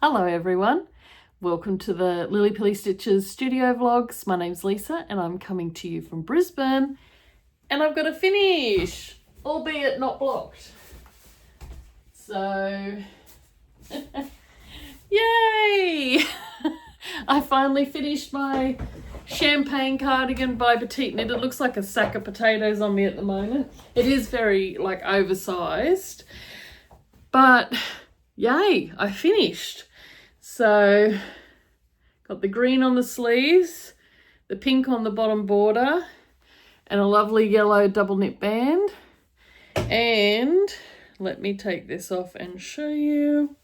Hello everyone, welcome to the Lily Pilly Stitches studio vlogs. My name's Lisa and I'm coming to you from Brisbane and I've got a finish, albeit not blocked. So, yay! I finally finished my Champagne Cardigan by PetiteKnit. It looks like a sack of potatoes on me at the moment. It is very oversized, but yay, I finished. So got the green on the sleeves, the pink on the bottom border, and a lovely yellow double knit band. And let me take this off and show you.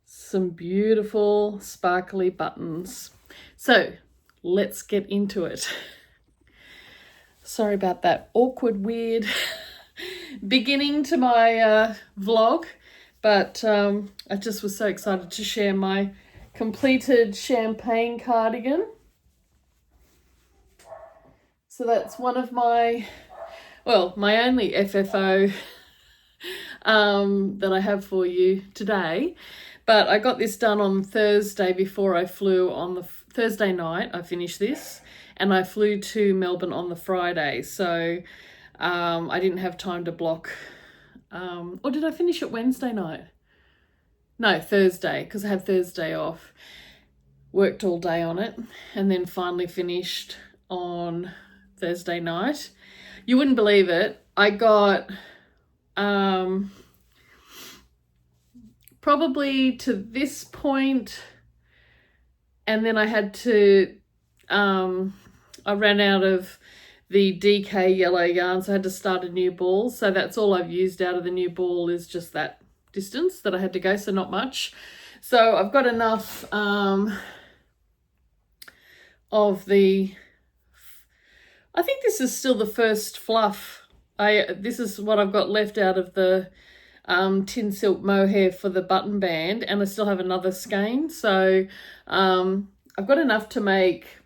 Some beautiful sparkly buttons. So let's get into it. Sorry about that awkward, weird beginning to my vlog, but I just was so excited to share my completed Champagne cardigan. So that's one of my only FFO that I have for you today. But I got this done on Thursday before I flew on the Thursday night. I finished this and I flew to Melbourne on the Friday. So I didn't have time to block. Or did I finish it Wednesday night? No, Thursday, because I had Thursday off. Worked all day on it and then finally finished on Thursday night. You wouldn't believe it. I got probably to this point, and then I had to, I ran out of the DK yellow yarn, so I had to start a new ball. So that's all I've used out of the new ball is just that distance that I had to go, so not much. So I've got enough of the, I think this is still the first fluff. This is what I've got left out of the tin silk mohair for the button band, and I still have another skein. So I've got enough to make,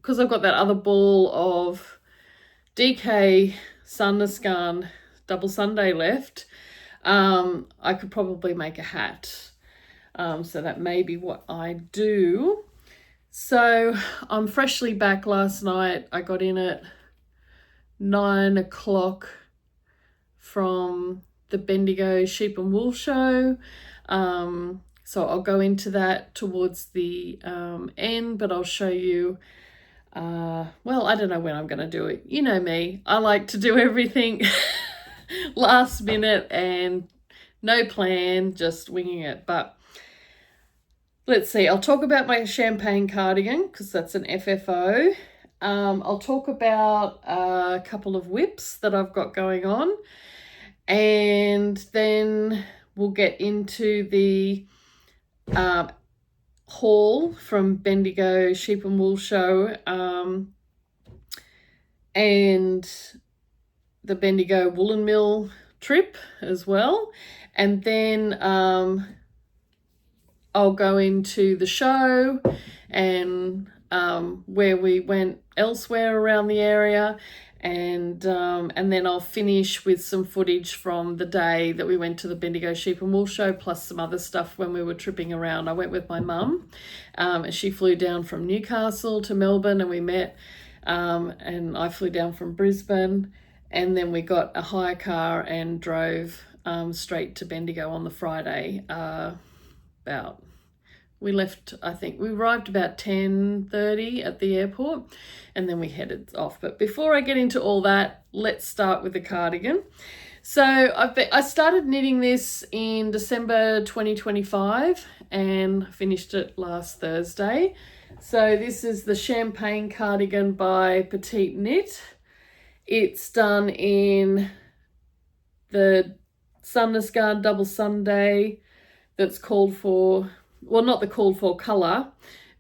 because I've got that other ball of DK Sandaskan double Sunday left. I could probably make a hat. So that may be what I do. So I'm freshly back last night. I got in at 9 o'clock from the Spendigo sheep and wool show. So I'll go into that towards the end, but I'll show you, well, I don't know when I'm going to do it. You know me, I like to do everything last minute and no plan, just winging it. But let's see, I'll talk about my Champagne cardigan because that's an FFO. I'll talk about a couple of whips that I've got going on, and then we'll get into the haul from Spendigo sheep and wool show and the Spendigo woolen mill trip as well. And then I'll go into the show and where we went elsewhere around the area, and then I'll finish with some footage from the day that we went to the Spendigo sheep and wool show, plus some other stuff when we were tripping around. I went with my mum, and she flew down from Newcastle to Melbourne, and we met, and I flew down from Brisbane, and then we got a hire car and drove straight to Spendigo on the Friday. We left, I think we arrived about 10:30 at the airport, and then we headed off. But before I get into all that, let's start with the cardigan. So I started knitting this in December 2025 and finished it last Thursday. So this is the Champagne cardigan by PetiteKnit. It's done in the Sandaskan double Sunday that's called for, well, not the called for colour,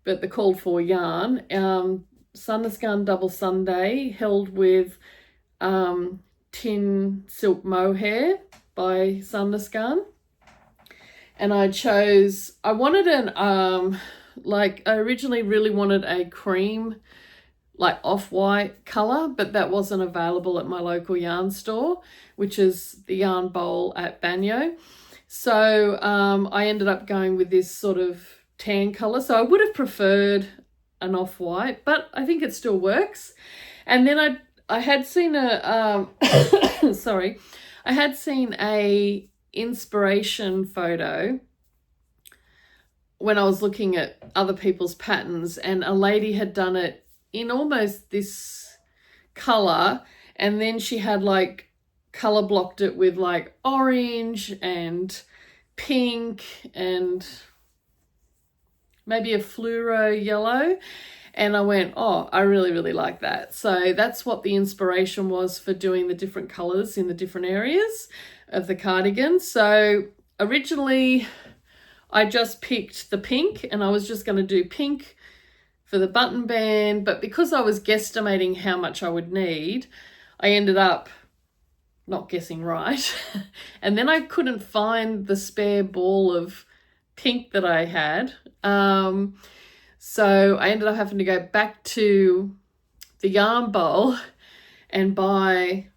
but the called for yarn. Sandaskan double Sunday held with tin silk mohair by Sandaskan. And I wanted I originally really wanted a cream like off-white colour, but that wasn't available at my local yarn store, which is the Yarn Bowl at Banyo. So I ended up going with this sort of tan colour. So I would have preferred an off-white, but I think it still works. And then I had seen a sorry, I had seen a inspiration photo when I was looking at other people's patterns, and a lady had done it in almost this colour, and then she had like colour blocked it with like orange and pink and maybe a fluoro yellow. And I went, oh, I really, really like that. So that's what the inspiration was for doing the different colours in the different areas of the cardigan. So originally I just picked the pink, and I was just going to do pink for the button band. But because I was guesstimating how much I would need, I ended up not guessing right. And then I couldn't find the spare ball of pink that I had. So I ended up having to go back to the yarn bowl and buy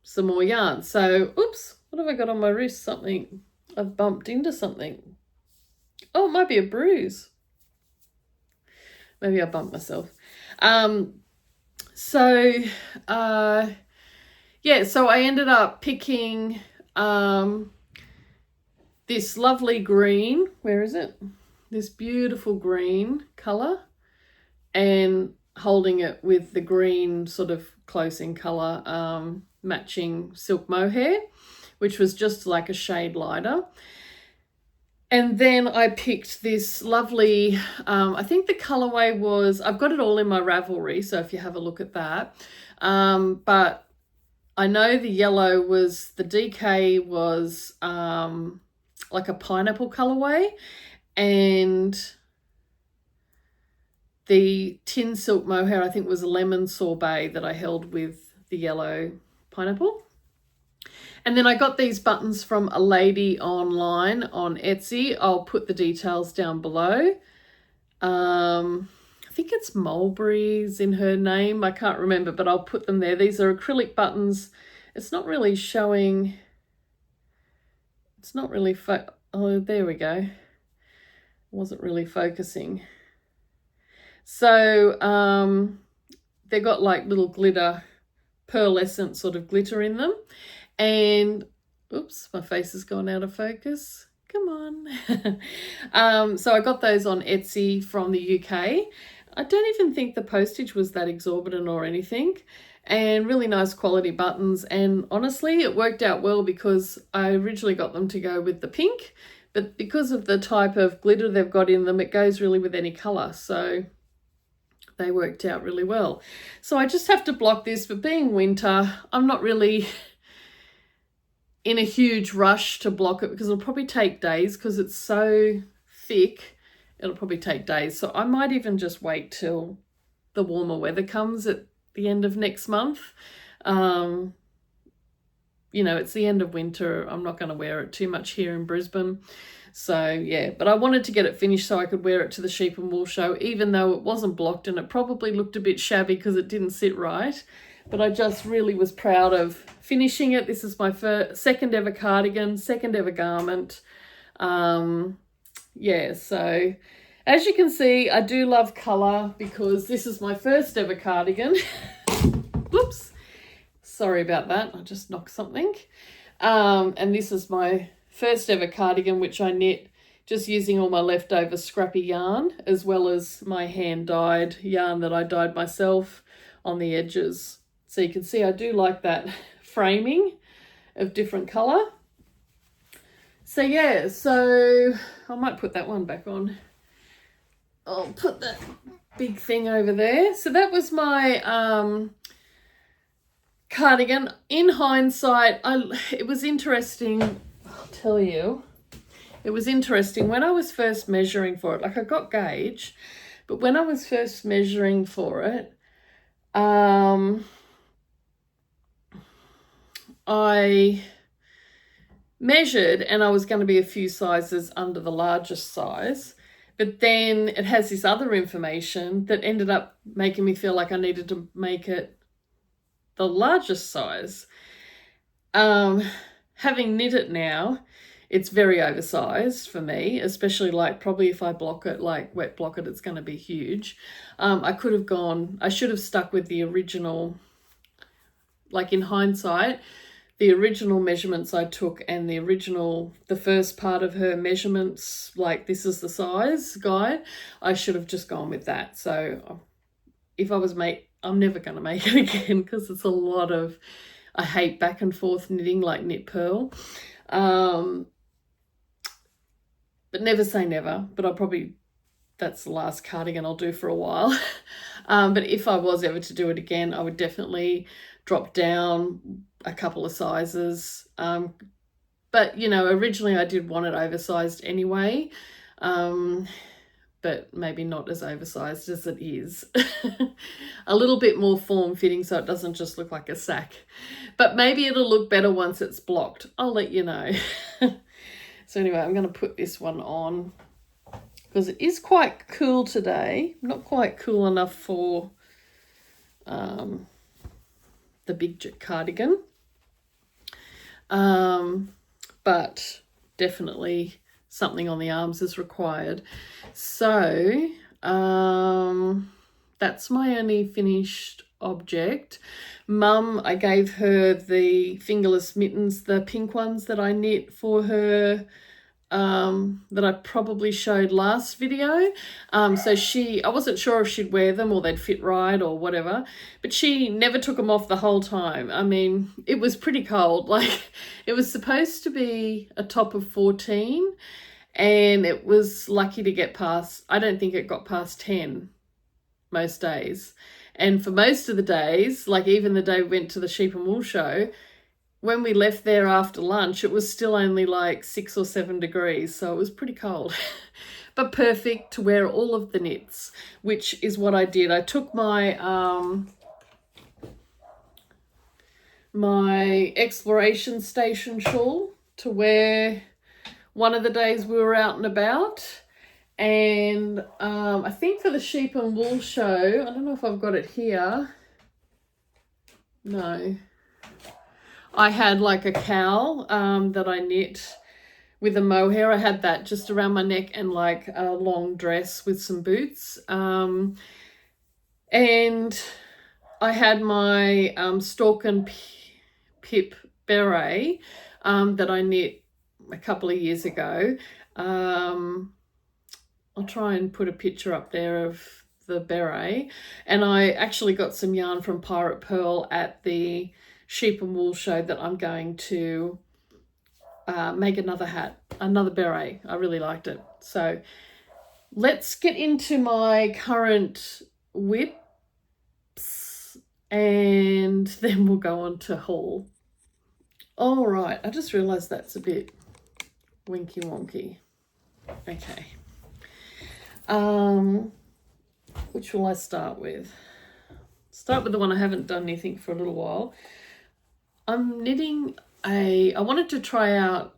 some more yarn. So, oops, what have I got on my wrist? Something, I've bumped into something. Oh, it might be a bruise. Maybe I bumped myself. Yeah, so I ended up picking this lovely green. Where is it? This beautiful green colour, and holding it with the green sort of close in colour matching silk mohair, which was just like a shade lighter. And then I picked this lovely, I think the colourway was, I've got it all in my Ravelry, so if you have a look at that. But I know the yellow was, the DK was like a pineapple colourway, and the tin silk mohair I think was a lemon sorbet that I held with the yellow pineapple. And then I got these buttons from a lady online on Etsy. I'll put the details down below. I think it's Mulberry's in her name. I can't remember, but I'll put them there. These are acrylic buttons. It's not really showing. It's not really, oh, there we go. Wasn't really focusing. So they got like little glitter, pearlescent sort of glitter in them. And oops, my face has gone out of focus. Come on. So I got those on Etsy from the UK. I don't even think the postage was that exorbitant or anything, and really nice quality buttons. And honestly, it worked out well because I originally got them to go with the pink, but because of the type of glitter they've got in them, it goes really with any colour. So they worked out really well. So I just have to block this, but being winter, I'm not really in a huge rush to block it because it'll probably take days because it's so thick. It'll probably take days. So I might even just wait till the warmer weather comes at the end of next month. You know, it's the end of winter. I'm not going to wear it too much here in Brisbane. So yeah, but I wanted to get it finished so I could wear it to the sheep and wool show, even though it wasn't blocked and it probably looked a bit shabby because it didn't sit right. But I just really was proud of finishing it. This is my second ever cardigan, second ever garment. Yeah, so as you can see, I do love colour because this is my first ever cardigan. Whoops, sorry about that. I just knocked something. And this is my first ever cardigan, which I knit just using all my leftover scrappy yarn, as well as my hand dyed yarn that I dyed myself on the edges. So you can see I do like that framing of different colour. So yeah, so I might put that one back on. I'll put that big thing over there. So that was my cardigan. In hindsight, it was interesting, I'll tell you. It was interesting when I was first measuring for it. Like I got gauge, but when I was first measuring for it, I measured and I was going to be a few sizes under the largest size, But then it has this other information that ended up making me feel like I needed to make it the largest size. Having knit it now, it's very oversized for me, especially like probably if I block it, like wet block it, it's going to be huge. I should have stuck with the original, like in hindsight, the original measurements I took and the first part of her measurements, like this is the size guide, I should have just gone with that. So if I was I'm never going to make it again because it's a lot of, I hate back and forth knitting like knit purl. But never say never, but that's the last cardigan I'll do for a while. But if I was ever to do it again, I would definitely drop down a couple of sizes. But, you know, originally I did want it oversized anyway, but maybe not as oversized as it is. A little bit more form-fitting so it doesn't just look like a sack. But maybe it'll look better once it's blocked. I'll let you know. So anyway, I'm going to put this one on because it is quite cool today. Not quite cool enough for the big cardigan. But definitely something on the arms is required. So that's my only finished object. Mum, I gave her the fingerless mittens, the pink ones that I knit for her, that I probably showed last video. So I wasn't sure if she'd wear them or they'd fit right or whatever, but she never took them off the whole time. I mean, it was pretty cold. Like, it was supposed to be a top of 14 and it was lucky to get past, I don't think it got past 10 most days. And for most of the days, like even the day we went to the sheep and wool show, when we left there after lunch, it was still only like 6 or 7 degrees. So it was pretty cold, but perfect to wear all of the knits, which is what I did. I took my, my exploration station shawl to wear one of the days we were out and about. And I think for the sheep and wool show, I don't know if I've got it here. No. I had like a cowl that I knit with a mohair. I had that just around my neck and like a long dress with some boots. And I had my Stalk and Pip beret that I knit a couple of years ago. I'll try and put a picture up there of the beret. And I actually got some yarn from Pirate Pearl at the sheep and wool show that I'm going to make another beret. I really liked it. So let's get into my current whips and then we'll go on to haul. All right, I just realized that's a bit winky wonky. Okay. Which will I start with? Start with the one I haven't done anything for a little while. I'm knitting I wanted to try out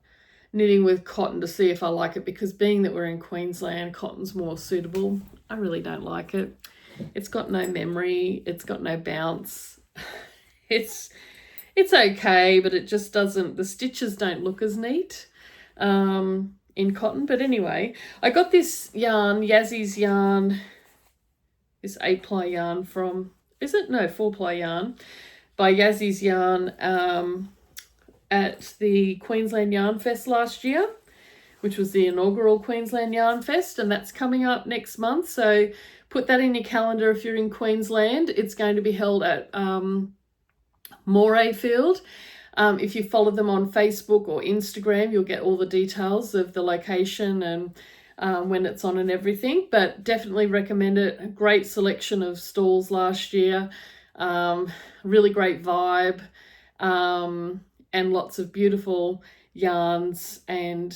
knitting with cotton to see if I like it, because being that we're in Queensland, cotton's more suitable. I really don't like it. It's got no memory, it's got no bounce. It's okay, but it just doesn't, the stitches don't look as neat in cotton. But anyway, I got this yarn, Yazzie's yarn, this 8-ply yarn from, 4-ply yarn by Yazzie's Yarn at the Queensland Yarn Fest last year, which was the inaugural Queensland Yarn Fest, and that's coming up next month. So put that in your calendar if you're in Queensland. It's going to be held at Morayfield. If you follow them on Facebook or Instagram, you'll get all the details of the location and when it's on and everything. But definitely recommend it. A great selection of stalls last year. Really great vibe. And lots of beautiful yarns and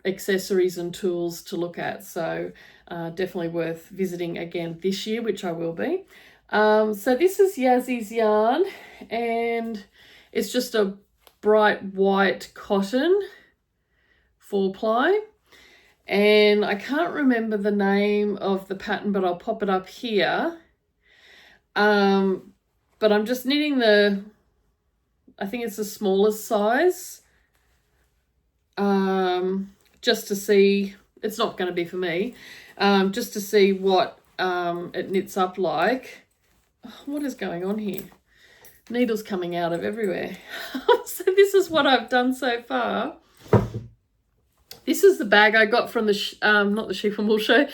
accessories and tools to look at. So definitely worth visiting again this year, which I will be. So this is Yazzie's yarn, and it's just a bright white cotton 4-ply. And I can't remember the name of the pattern, but I'll pop it up here. But I'm just knitting I think it's the smallest size, just to see. It's not going to be for me, just to see what it knits up like. Oh, what is going on here? Needles coming out of everywhere. So this is what I've done so far. This is the bag I got from not the Sheep and Wool Show,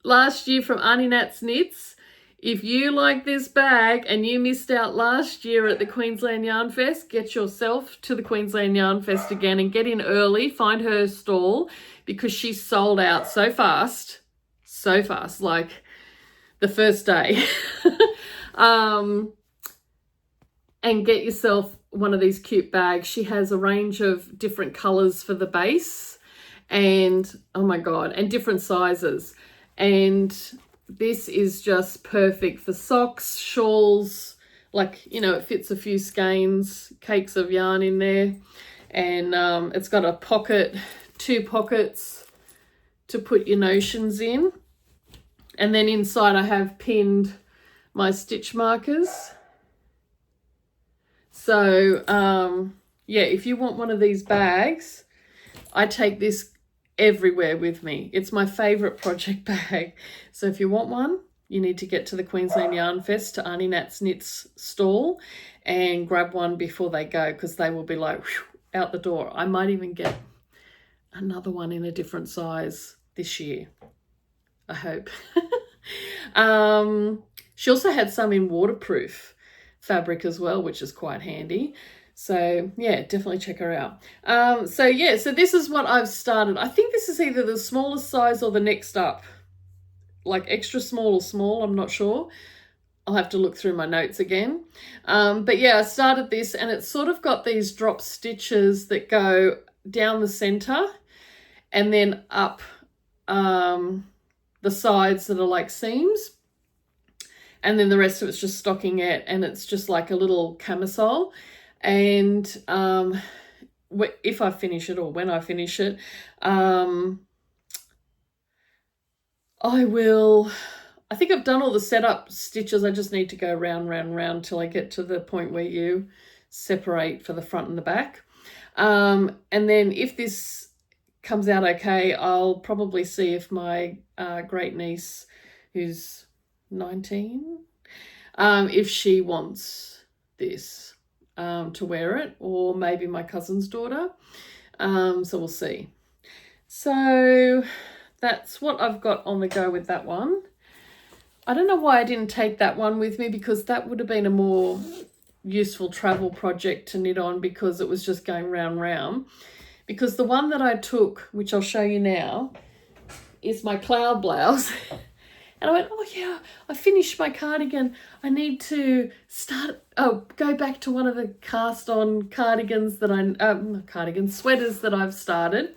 last year from Auntie Nat's Knits. If you like this bag and you missed out last year at the Queensland Yarn Fest, get yourself to the Queensland Yarn Fest again and get in early. Find her stall because she sold out so fast, like the first day. And get yourself one of these cute bags. She has a range of different colors for the base and, oh my God, and different sizes. And this is just perfect for socks, shawls, like, you know, it fits a few skeins, cakes of yarn in there. And it's got a pocket, 2 pockets to put your notions in. And then inside I have pinned my stitch markers. So, yeah, if you want one of these bags, I take this everywhere with me. It's my favourite project bag. So if you want one, you need to get to the Queensland Yarn Fest to Auntie Nat's Knits stall and grab one before they go, because they will be like, whew, out the door. I might even get another one in a different size this year, I hope. She also had some in waterproof fabric as well, which is quite handy. So yeah, definitely check her out. So yeah, so this is what I've started. I think this is either the smallest size or the next up, like extra small or small, I'm not sure. I'll have to look through my notes again. But yeah, I started this and it's sort of got these drop stitches that go down the center and then up the sides that are like seams. And then the rest of it's just stockinette, and it's just like a little camisole. And if I finish it, or when I finish it, I think I've done all the setup stitches. I just need to go round till I get to the point where you separate for the front and the back. And then if this comes out okay, I'll probably see if my great niece, who's 19, if she wants this to wear it, or maybe my cousin's daughter. So we'll see. So that's what I've got on the go with that one. I don't know why I didn't take that one with me, because that would have been a more useful travel project to knit on, because it was just going round. Because the one that I took, which I'll show you now, is my cloud blouse. And I went, oh yeah, I finished my cardigan. I need to go back to one of the cast on cardigans that sweaters that I've started,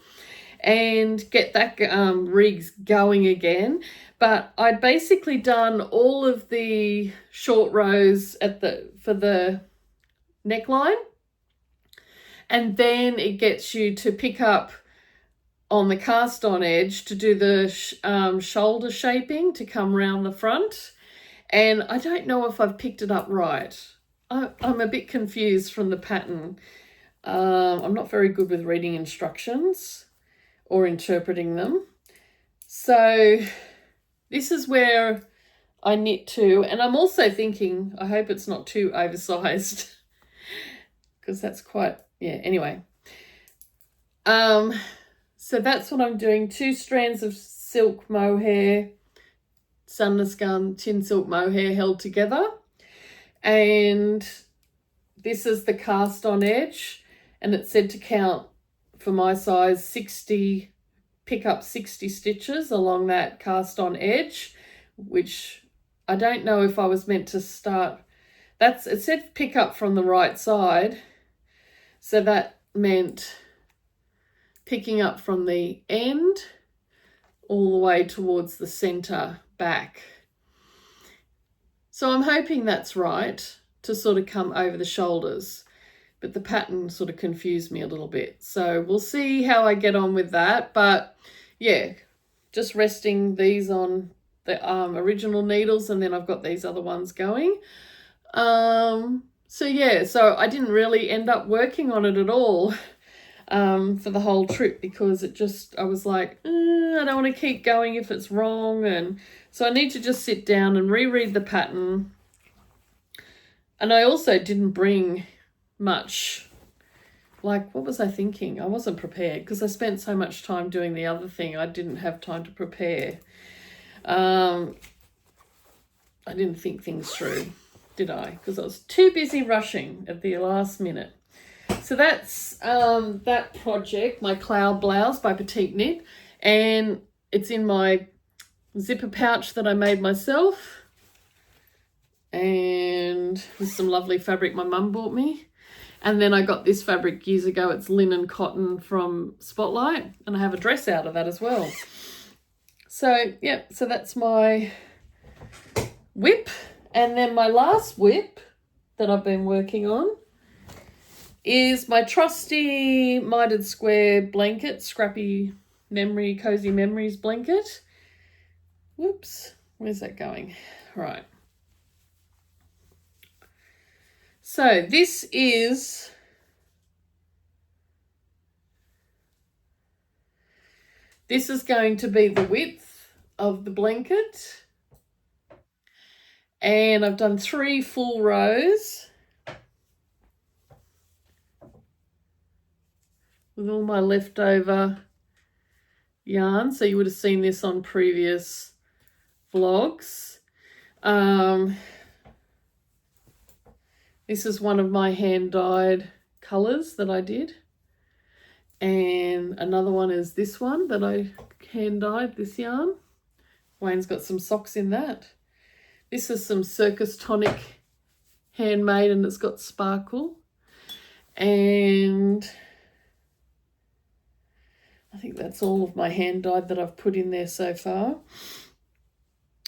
and get that rigs going again. But I'd basically done all of the short rows for the neckline, and then it gets you to pick up on the cast on edge to do the shoulder shaping to come round the front. And I don't know if I've picked it up right. I'm a bit confused from the pattern. I'm not very good with reading instructions or interpreting them. So this is where I knit to. And I'm also thinking, I hope it's not too oversized, because that's quite, yeah, anyway. So that's what I'm doing. 2 strands of silk mohair, sunless gun, tin silk mohair held together. And this is the cast on edge. And it said to count, for my size, 60, pick up 60 stitches along that cast on edge, which I don't know if I was meant to start. It said pick up from the right side. So that meant picking up from the end all the way towards the center back. So I'm hoping that's right, to sort of come over the shoulders, but the pattern sort of confused me a little bit. So we'll see how I get on with that. But yeah, just resting these on the original needles, and then I've got these other ones going. So yeah, so I didn't really end up working on it at all for the whole trip, because I was like, I don't want to keep going if it's wrong, and so I need to just sit down and reread the pattern. And I also didn't bring much, like, what was I thinking? I wasn't prepared because I spent so much time doing the other thing. I didn't have time to prepare. I didn't think things through, did I? Because I was too busy rushing at the last minute. So that's that project, my cloud blouse by PetiteKnit, and it's in my zipper pouch that I made myself, and with some lovely fabric my mum bought me. And then I got this fabric years ago. It's linen cotton from Spotlight, and I have a dress out of that as well. So yeah, so that's my whip. And then my last whip that I've been working on is my trusty mitered square blanket, scrappy memory, cozy memories blanket. Whoops, where's that going? Right. So this is going to be the width of the blanket. And I've done 3 full rows with all my leftover yarn. So you would have seen this on previous vlogs. This is one of my hand-dyed colours that I did. And another one is this one that I hand-dyed, this yarn. Wayne's got some socks in that. This is some Circus Tonic handmade, and it's got sparkle. And I think that's all of my hand-dyed that I've put in there so far.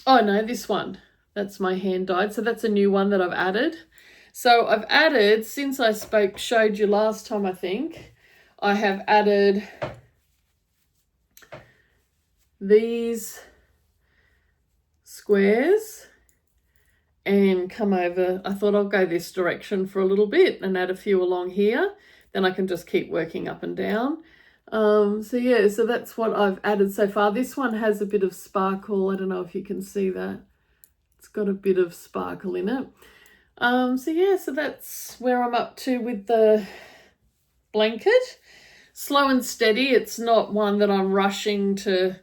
Oh no, this one. That's my hand-dyed. So that's a new one that I've added. So I've added, since I showed you last time, I think, I have added these squares and come over. I thought I'll go this direction for a little bit and add a few along here. Then I can just keep working up and down. So yeah, so that's what I've added so far. This one has a bit of sparkle. I don't know if you can see that. It's got a bit of sparkle in it. So yeah, so that's where I'm up to with the blanket. Slow and steady. It's not one that I'm rushing to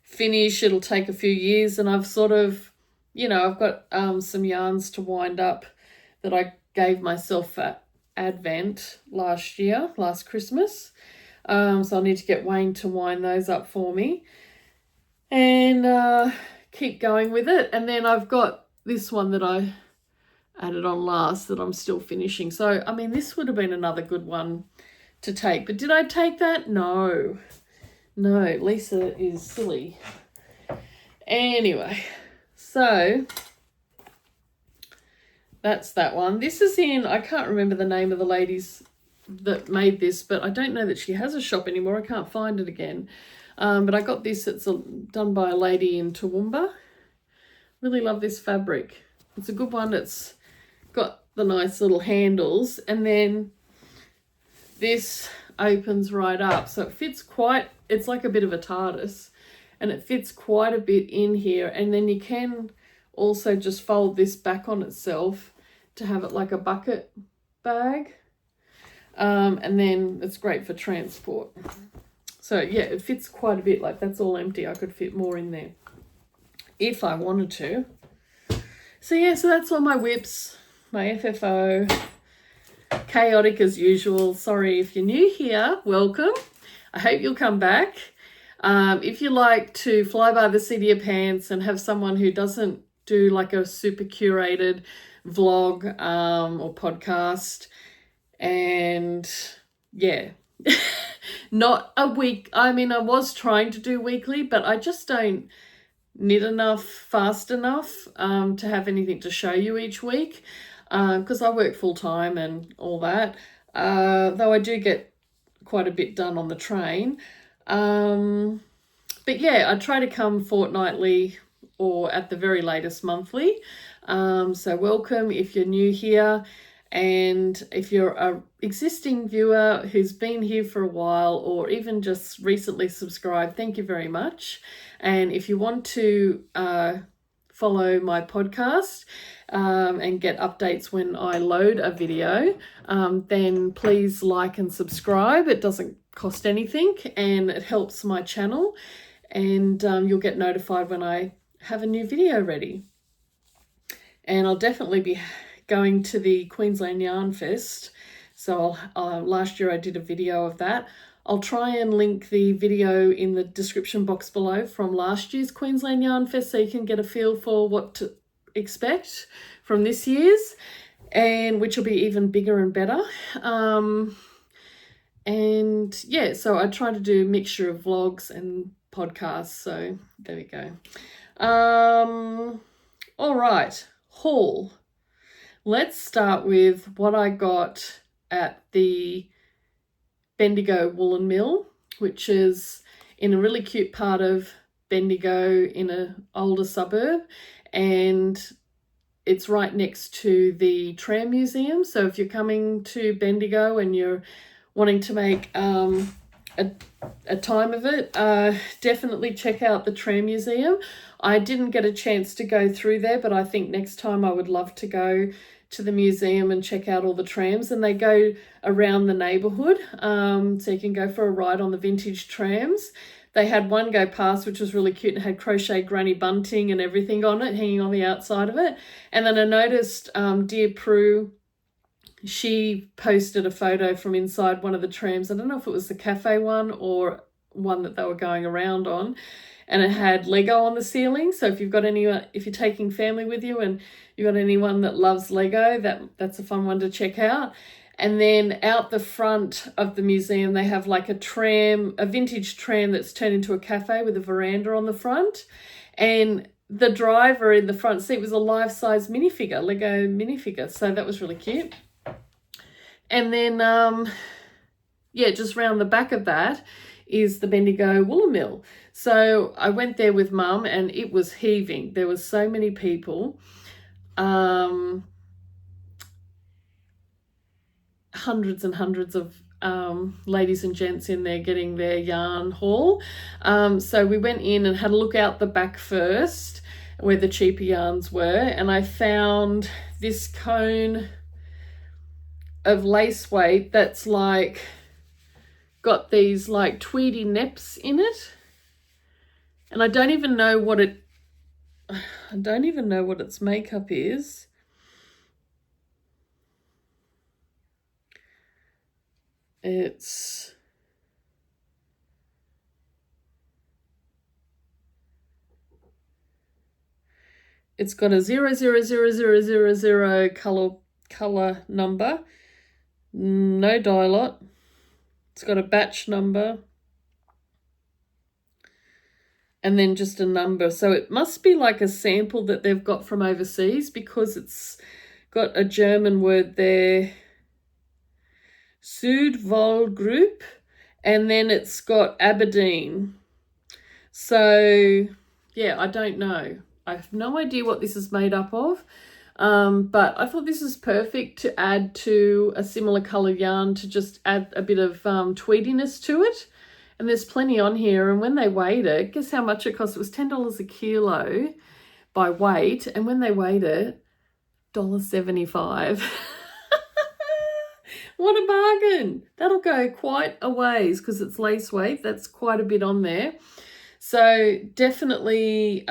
finish. It'll take a few years, and I've sort of, you know, I've got some yarns to wind up that I gave myself at Advent last Christmas. So I need to get Wayne to wind those up for me and keep going with it. And then I've got this one that I added on last that I'm still finishing. So, I mean, this would have been another good one to take. But did I take that? No. No, Lisa is silly. Anyway, so that's that one. This is in, I can't remember the name of the ladies that made this, but I don't know that she has a shop anymore. I can't find it again. But I got this. It's done by a lady in Toowoomba. Really love this fabric. It's a good one. It's got the nice little handles, and then this opens right up, so it fits quite, it's like a bit of a TARDIS, and it fits quite a bit in here. And then you can also just fold this back on itself to have it like a bucket bag, and then it's great for transport. So yeah, it fits quite a bit. Like, that's all empty. I could fit more in there if I wanted to. So yeah, so that's all my whips, my FFO. Chaotic as usual. Sorry if you're new here, welcome. I hope you'll come back. If you like to fly by the seat of your pants and have someone who doesn't do like a super curated vlog or podcast, and yeah, not a week. I mean, I was trying to do weekly, but I just don't knit enough fast enough to have anything to show you each week, because I work full time and all that, though I do get quite a bit done on the train. But yeah, I try to come fortnightly or at the very latest monthly. So welcome if you're new here. And if you're a existing viewer who's been here for a while or even just recently subscribed, thank you very much. And if you want to follow my podcast and get updates when I load a video, then please like and subscribe. It doesn't cost anything and it helps my channel, and you'll get notified when I have a new video ready. And I'll definitely be going to the Queensland Yarn Fest. So last year I did a video of that. I'll try and link the video in the description box below from last year's Queensland Yarn Fest so you can get a feel for what to expect from this year's, and which will be even bigger and better. And yeah, so I try to do a mixture of vlogs and podcasts. So there we go. All right, haul. Let's start with what I got at the Spendigo Woolen Mill, which is in a really cute part of Bendigo in an older suburb, and it's right next to the Tram Museum. So if you're coming to Bendigo and you're wanting to make a time of it, definitely check out the Tram Museum. I didn't get a chance to go through there, but I think next time I would love to go to the museum and check out all the trams, and they go around the neighbourhood, so you can go for a ride on the vintage trams. They had one go past which was really cute and had crochet granny bunting and everything on it, hanging on the outside of it. And then I noticed Dear Prue, she posted a photo from inside one of the trams. I don't know if it was the cafe one or one that they were going around on, and it had Lego on the ceiling. So if you've got anyone, if you're taking family with you and you've got anyone that loves Lego, that's a fun one to check out. And then out the front of the museum, they have like a tram, a vintage tram that's turned into a cafe with a veranda on the front. And the driver in the front seat was a life-size minifigure, Lego minifigure. So that was really cute. And then, yeah, just round the back of that is the Spendigo Woolen Mill. So I went there with Mum and it was heaving. There was so many people. Hundreds and hundreds of ladies and gents in there getting their yarn haul. So we went in and had a look out the back first where the cheaper yarns were, and I found this cone of lace weight that's like got these like tweedy neps in it, and I don't even know what its makeup is. It's got a 00000 color number, no dye lot. It's got a batch number and then just a number. So it must be like a sample that they've got from overseas, because it's got a German word there, Südwohl Group, and then it's got Aberdeen. So yeah, I don't know. I have no idea what this is made up of. But I thought this is perfect to add to a similar coloured yarn, to just add a bit of tweediness to it. And there's plenty on here. And when they weighed it, guess how much it cost? It was $10 a kilo by weight. And when they weighed it, $1.75. What a bargain. That'll go quite a ways because it's lace weight. That's quite a bit on there. So definitely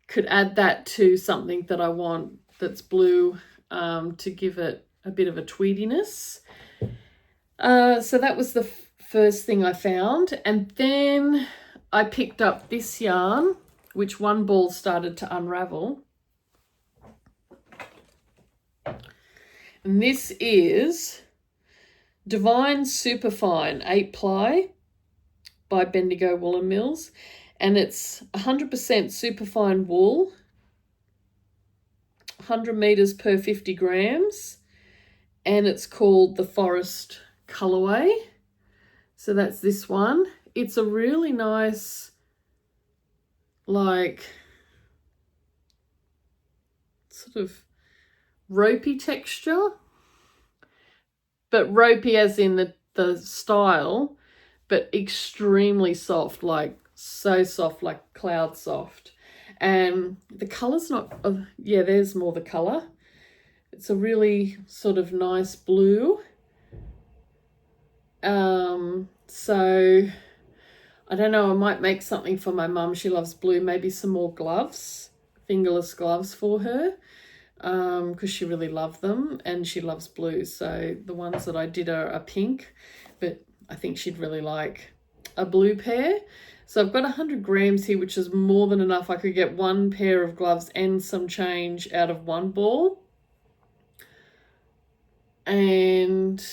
could add that to something that I want that's blue, to give it a bit of a tweediness. So that was the first thing I found. And then I picked up this yarn, which one ball started to unravel. And this is Divine Superfine 8-ply by Spendigo Woolen Mills. And it's 100% superfine wool, 100 meters per 50 grams. And it's called the Forest Colorway. So that's this one. it's a really nice, like, sort of ropey texture, but ropey as in the style, but extremely soft, like so soft, like cloud soft. And the colour's not, yeah, there's more the colour. It's a really sort of nice blue. So I don't know, I might make something for my mum. She loves blue, maybe some more gloves, fingerless gloves for her, because she really loved them and she loves blue. So the ones that I did are pink, but I think she'd really like a blue pair. So I've got 100 grams here, which is more than enough. I could get one pair of gloves and some change out of one ball. And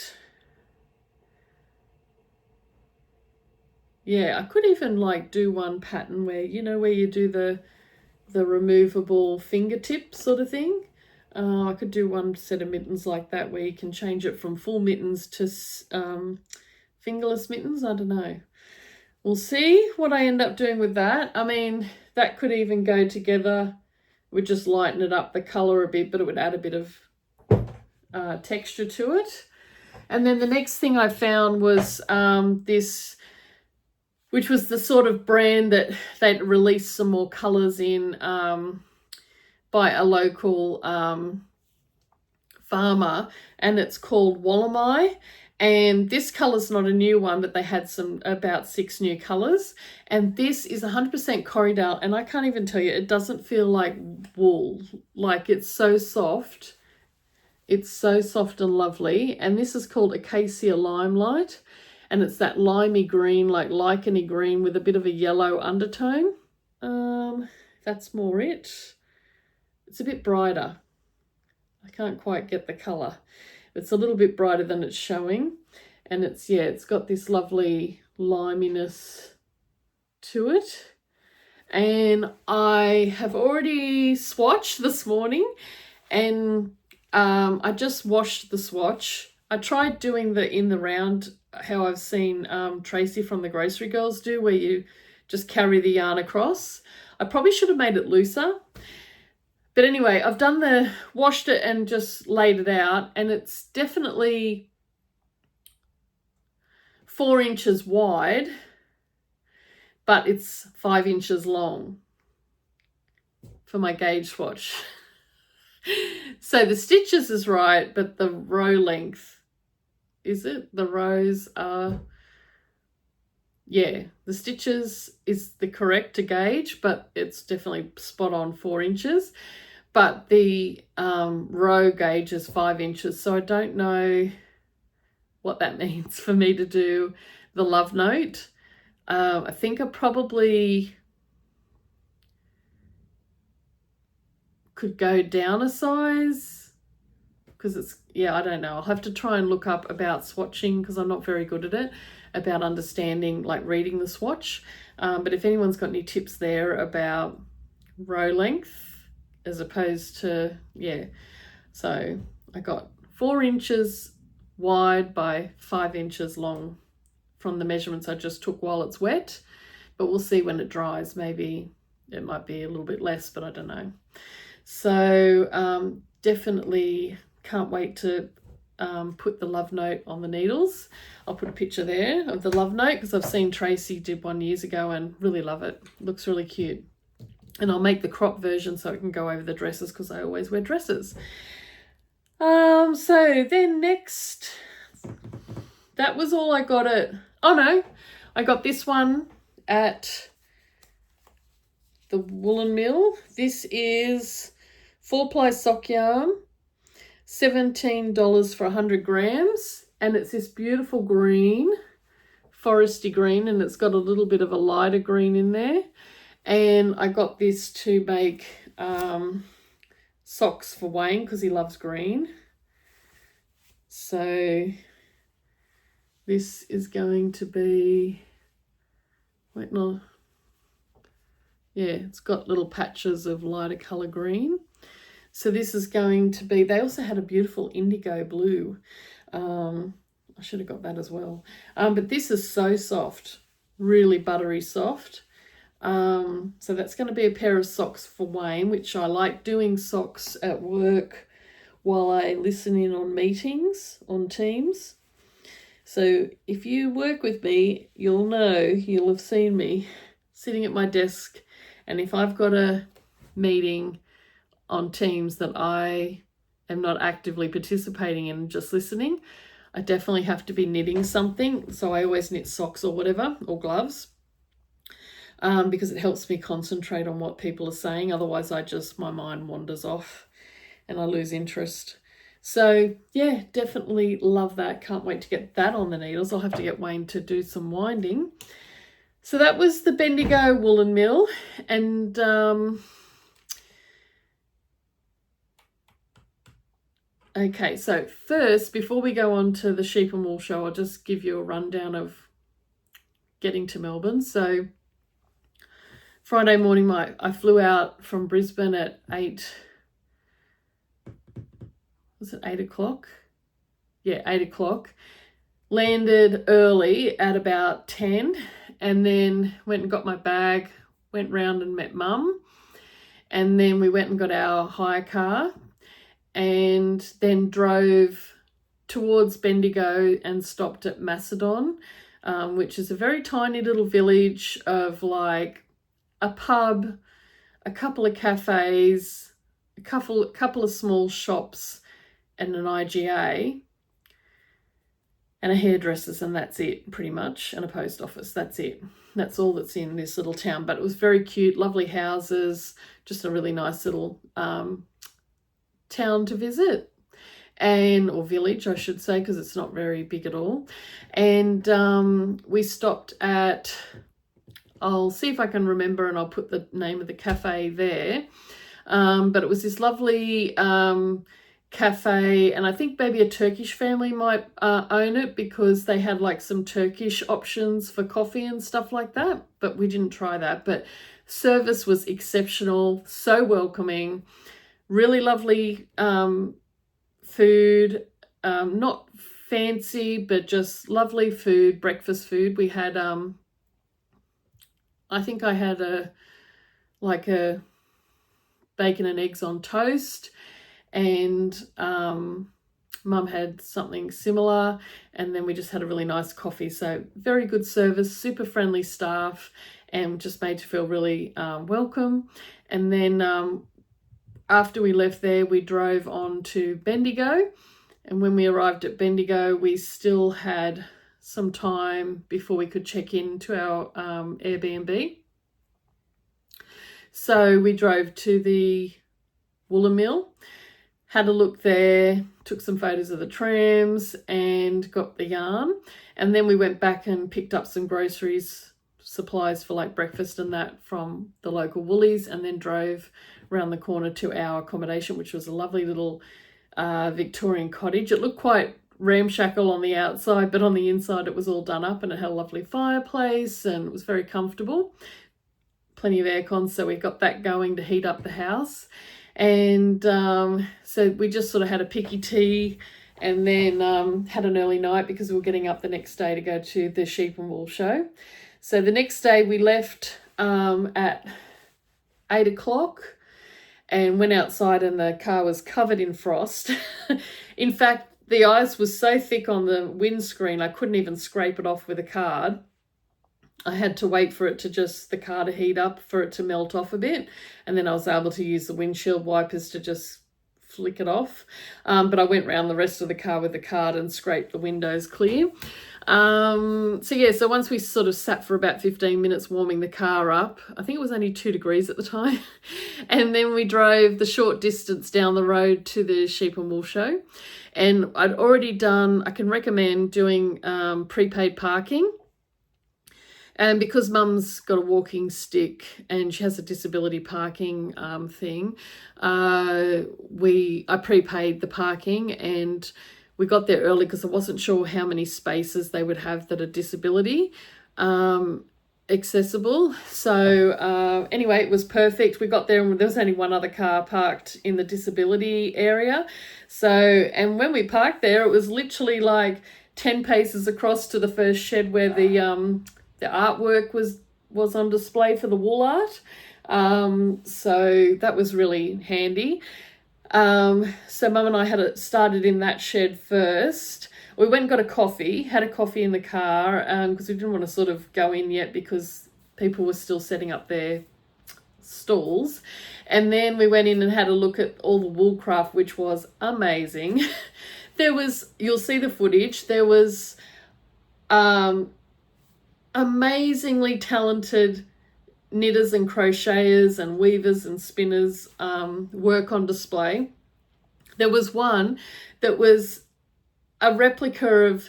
yeah, I could even like do one pattern where, you know, where you do the removable fingertip sort of thing. I could do one set of mittens like that where you can change it from full mittens to fingerless mittens. I don't know. We'll see what I end up doing with that. I mean, that could even go together. We'd just lighten it up, the colour a bit, but it would add a bit of texture to it. And then the next thing I found was this, which was the sort of brand that they'd released some more colours in by a local farmer, and it's called Wallamai. And this colour's not a new one, but they had about 6 new colours. And this is 100% Corriedale, and I can't even tell you, it doesn't feel like wool. Like, it's so soft. It's so soft and lovely. And this is called Acacia Limelight. And it's that limey green, like licheny green with a bit of a yellow undertone. That's more it. It's a bit brighter. I can't quite get the colour. It's a little bit brighter than it's showing. And it's, yeah, it's got this lovely liminess to it. And I have already swatched this morning, and I just washed the swatch. I tried doing the in the round, how I've seen Tracy from the Grocery Girls do, where you just carry the yarn across. I probably should have made it looser. But anyway, I've washed it and just laid it out, and it's definitely 4 inches wide, but it's 5 inches long for my gauge swatch. So the stitches is right, but the row length, is it? The rows are, yeah, the stitches is the correct to gauge, but it's definitely spot on 4 inches. But the row gauge is 5 inches. So I don't know what that means for me to do the love note. I think I probably could go down a size, because it's, yeah, I don't know. I'll have to try and look up about swatching, because I'm not very good at it, about understanding, like reading the swatch. But if anyone's got any tips there about row length as opposed to, yeah. So I got 4 inches wide by 5 inches long from the measurements I just took while it's wet. But we'll see when it dries. Maybe it might be a little bit less, but I don't know. So definitely can't wait to put the love note on the needles. I'll put a picture there of the love note, because I've seen Tracy did one years ago and really love it. Looks really cute. And I'll make the crop version so it can go over the dresses, because I always wear dresses. So then next, that was all I got at, oh no, I got this one at the Woolen Mill. This is 4-ply sock yarn, $17 for 100 grams. And it's this beautiful green, foresty green, and it's got a little bit of a lighter green in there. And I got this to make socks for Wayne, because he loves green. So this is going to be, wait, no, yeah, it's got little patches of lighter colour green. So this is going to be, they also had a beautiful indigo blue. I should have got that as well. But this is so soft. really buttery soft. So that's going to be a pair of socks for Wayne, which I like doing socks at work while I listen in on meetings on Teams. So if you work with me, you'll have seen me sitting at my desk, and if I've got a meeting on Teams that I am not actively participating in, just listening, I definitely have to be knitting something. So I always knit socks or whatever, or gloves, because it helps me concentrate on what people are saying. Otherwise, my mind wanders off and I lose interest. So yeah, definitely love that. Can't wait to get that on the needles. I'll have to get Wayne to do some winding. So that was the Spendigo woolen mill. And okay, so first, before we go on to the sheep and wool show, I'll just give you a rundown of getting to Melbourne. So Friday morning, I flew out from Brisbane at 8 o'clock? Yeah, 8 o'clock. Landed early at about 10, and then went and got my bag, went round and met Mum, and then we went and got our hire car, and then drove towards Spendigo and stopped at Macedon, which is a very tiny little village of like a pub, a couple of cafes, a couple of small shops, and an IGA, and a hairdresser's, and that's it pretty much, and a post office. That's it. That's all that's in this little town. But it was very cute, lovely houses, just a really nice little town to visit, or village, I should say, because it's not very big at all. And we stopped at, I'll see if I can remember, and I'll put the name of the cafe there. But it was this lovely cafe, and I think maybe a Turkish family might own it, because they had like some Turkish options for coffee and stuff like that, but we didn't try that. But service was exceptional, so welcoming, really lovely food, not fancy, but just lovely food, breakfast food. We had I think I had a bacon and eggs on toast, and Mum had something similar, and then we just had a really nice coffee. So very good service, super friendly staff, and just made to feel really welcome. And then after we left there, we drove on to Spendigo, and when we arrived at Spendigo, we still had some time before we could check into our Airbnb. So we drove to the woolen mill, had a look there, took some photos of the trams and got the yarn. And then we went back and picked up some groceries, supplies for like breakfast and that from the local woolies, and then drove around the corner to our accommodation, which was a lovely little Victorian cottage. It looked quite ramshackle on the outside, but on the inside it was all done up, and it had a lovely fireplace and it was very comfortable. Plenty of aircon, so we got that going to heat up the house. And so we just sort of had a picky tea, and then had an early night because we were getting up the next day to go to the sheep and wool show. So the next day we left at 8 o'clock and went outside, and the car was covered in frost. In fact, the ice was so thick on the windscreen, I couldn't even scrape it off with a card. I had to wait for the car to heat up for it to melt off a bit. And then I was able to use the windshield wipers to just flick it off. But I went around the rest of the car with the card and scraped the windows clear. So once we sort of sat for about 15 minutes warming the car up, I think it was only 2 degrees at the time. And then we drove the short distance down the road to the sheep and wool show. And I can recommend doing prepaid parking. And because Mum's got a walking stick and she has a disability parking thing, I prepaid the parking, and we got there early because I wasn't sure how many spaces they would have that are disability accessible. So anyway, it was perfect. We got there and there was only one other car parked in the disability area. And when we parked there, it was literally like 10 paces across to the first shed where the the artwork was on display for the wool art. So that was really handy. So Mum and I had it started in that shed first. We went and got a coffee, had a coffee in the car, because we didn't want to sort of go in yet because people were still setting up their stalls. And then we went in and had a look at all the wool craft, which was amazing. You'll see the footage, there was amazingly talented knitters and crocheters and weavers and spinners work on display. There was one that was a replica of,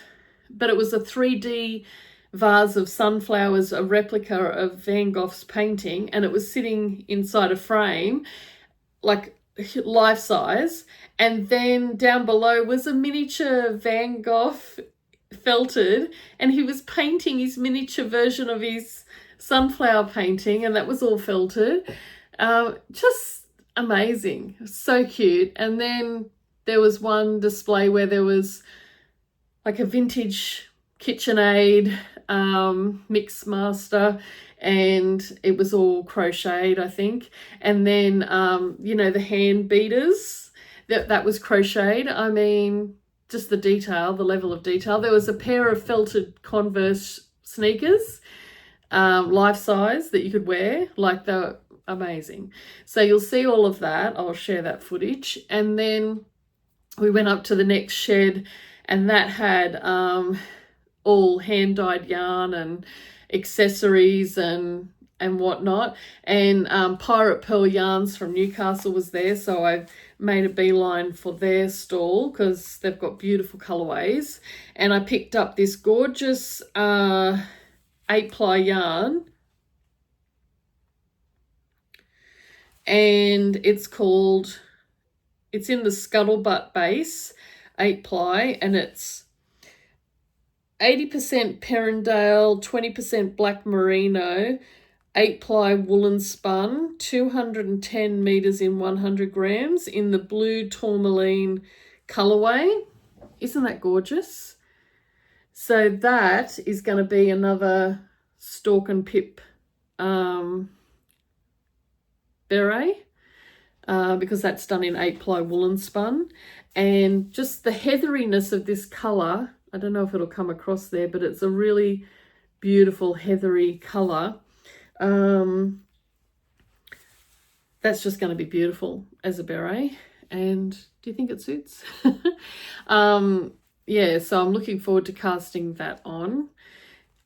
but it was a 3D vase of sunflowers, a replica of Van Gogh's painting, and it was sitting inside a frame, like life size. And then down below was a miniature Van Gogh felted, and he was painting his miniature version of his sunflower painting, and that was all felted. Just amazing, so cute. And then there was one display where there was like a vintage KitchenAid mix master, and it was all crocheted, I think. And then the hand beaters, that was crocheted. I mean, just the detail, the level of detail. There was a pair of felted Converse sneakers, life size, that you could wear. Like, they were amazing. So you'll see all of that. I'll share that footage. And then we went up to the next shed, and that had all hand-dyed yarn and accessories and whatnot. And Pirate Pearl Yarns from Newcastle was there, so I made a beeline for their stall because they've got beautiful colorways. And I picked up this gorgeous 8-ply yarn, and it's in the Scuttlebutt base 8-ply, and it's 80% Perendale, 20% black merino, 8-ply woolen spun, 210 meters in 100 grams in the blue tourmaline colorway. Isn't that gorgeous? So that is going to be another Stalk and Pip beret, because that's done in 8-ply woolen spun. And just the heatheriness of this color, I don't know if it'll come across there, but it's a really beautiful heathery color. That's just going to be beautiful as a beret. And do you think it suits? Yeah, so I'm looking forward to casting that on.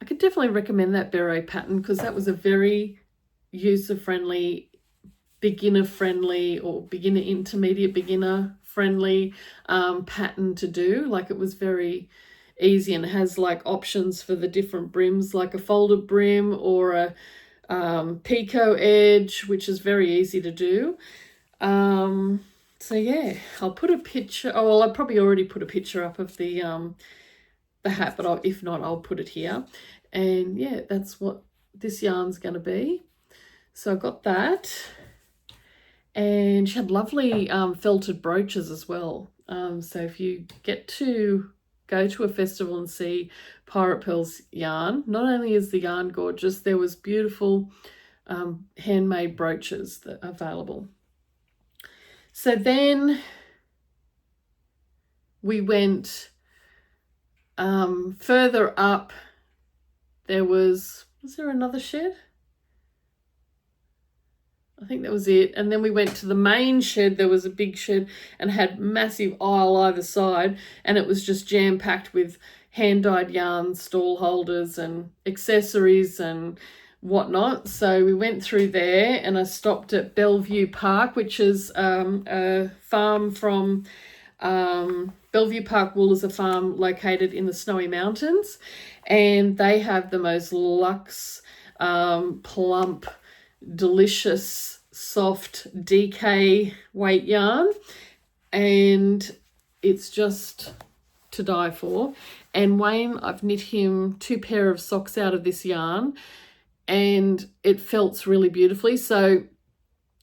I could definitely recommend that beret pattern because that was a very user-friendly, beginner-friendly, or beginner, intermediate, beginner-friendly pattern to do. Like, it was very easy, and it has like options for the different brims, like a folded brim or a picot edge, which is very easy to do. So yeah, I'll put a picture. Oh, well, I probably already put a picture up of the hat, but if not, I'll put it here. And yeah, that's what this yarn's going to be. So I got that, and she had lovely felted brooches as well. So if you get to go to a festival and see Pirate Pearl's yarn, not only is the yarn gorgeous, there was beautiful handmade brooches that are available. So then we went further up. Was there another shed? I think that was it. And then we went to the main shed. There was a big shed and had massive aisle either side, and it was just jam-packed with hand-dyed yarn, stall holders and accessories and whatnot. So we went through there, and I stopped at Bellevue Park, which is a farm from Bellevue Park Wool is a farm located in the Snowy Mountains, and they have the most luxe, plump, delicious, soft DK weight yarn, and it's just to die for. And Wayne, I've knit him 2 pair of socks out of this yarn, and it felts really beautifully. So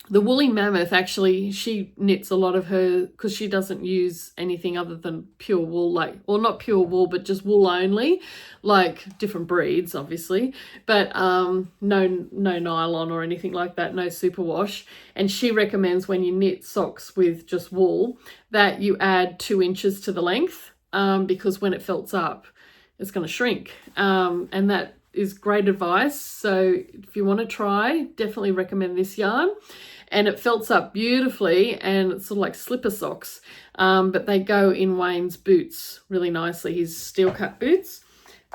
The woolly mammoth, actually, she knits a lot of her, because she doesn't use anything other than pure wool, like, or not pure wool, but just wool only, like different breeds, obviously, but no nylon or anything like that, no superwash. And she recommends when you knit socks with just wool that you add 2 inches to the length, because when it felts up, it's going to shrink. And that is great advice. So if you want to try, definitely recommend this yarn. And it felts up beautifully, and it's sort of like slipper socks, but they go in Wayne's boots really nicely, his steel cut boots.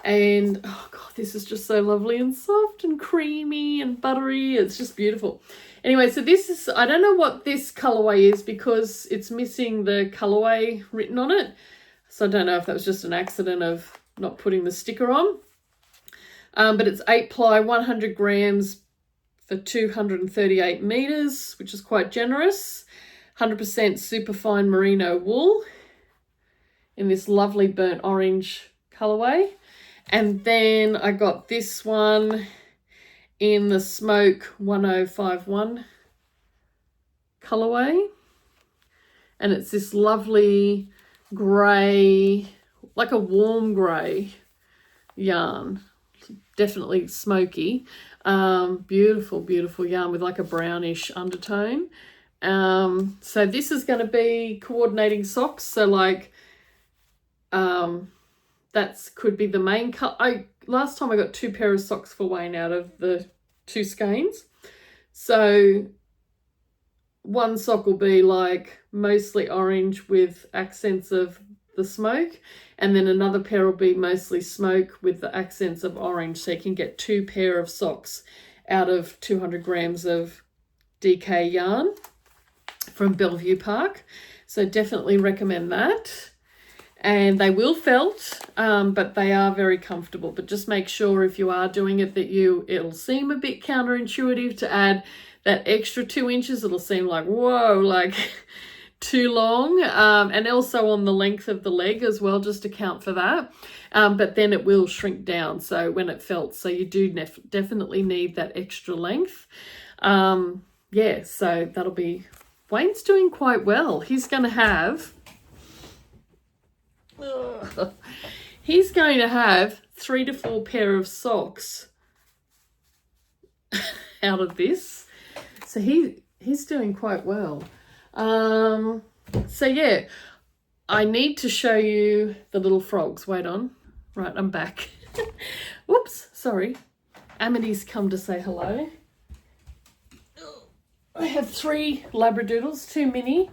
And oh god, this is just so lovely and soft and creamy and buttery. It's just beautiful. Anyway, so this is, I don't know what this colorway is because it's missing the colorway written on it, so I don't know if that was just an accident of not putting the sticker on. But it's 8 ply, 100 grams for 238 meters, which is quite generous. 100% superfine merino wool in this lovely burnt orange colorway. And then I got this one in the smoke 1051 colorway, and it's this lovely grey, like a warm grey yarn, definitely smoky. Beautiful yarn with like a brownish undertone. So this is going to be coordinating socks, so like that could be the main cut. Last time I got 2 pair of socks for Wayne out of the 2 skeins, so one sock will be like mostly orange with accents of the smoke, and then another pair will be mostly smoke with the accents of orange, so you can get 2 pair of socks out of 200 grams of DK yarn from Bellevue Park. So definitely recommend that. And they will felt, but they are very comfortable. But just make sure if you are doing it that it'll seem a bit counterintuitive to add that extra 2 inches. It'll seem like, whoa, like too long. And also on the length of the leg as well, just account for that. But then it will shrink down, so when it felts, so you do definitely need that extra length. Yeah, so that'll be, Wayne's doing quite well. He's going to have 3 to 4 pair of socks out of this, so he's doing quite well. So yeah, I need to show you the little frogs. Wait on. Right, I'm back. Whoops, sorry. Amity's come to say hello. I have 3 Labradoodles, 2 mini,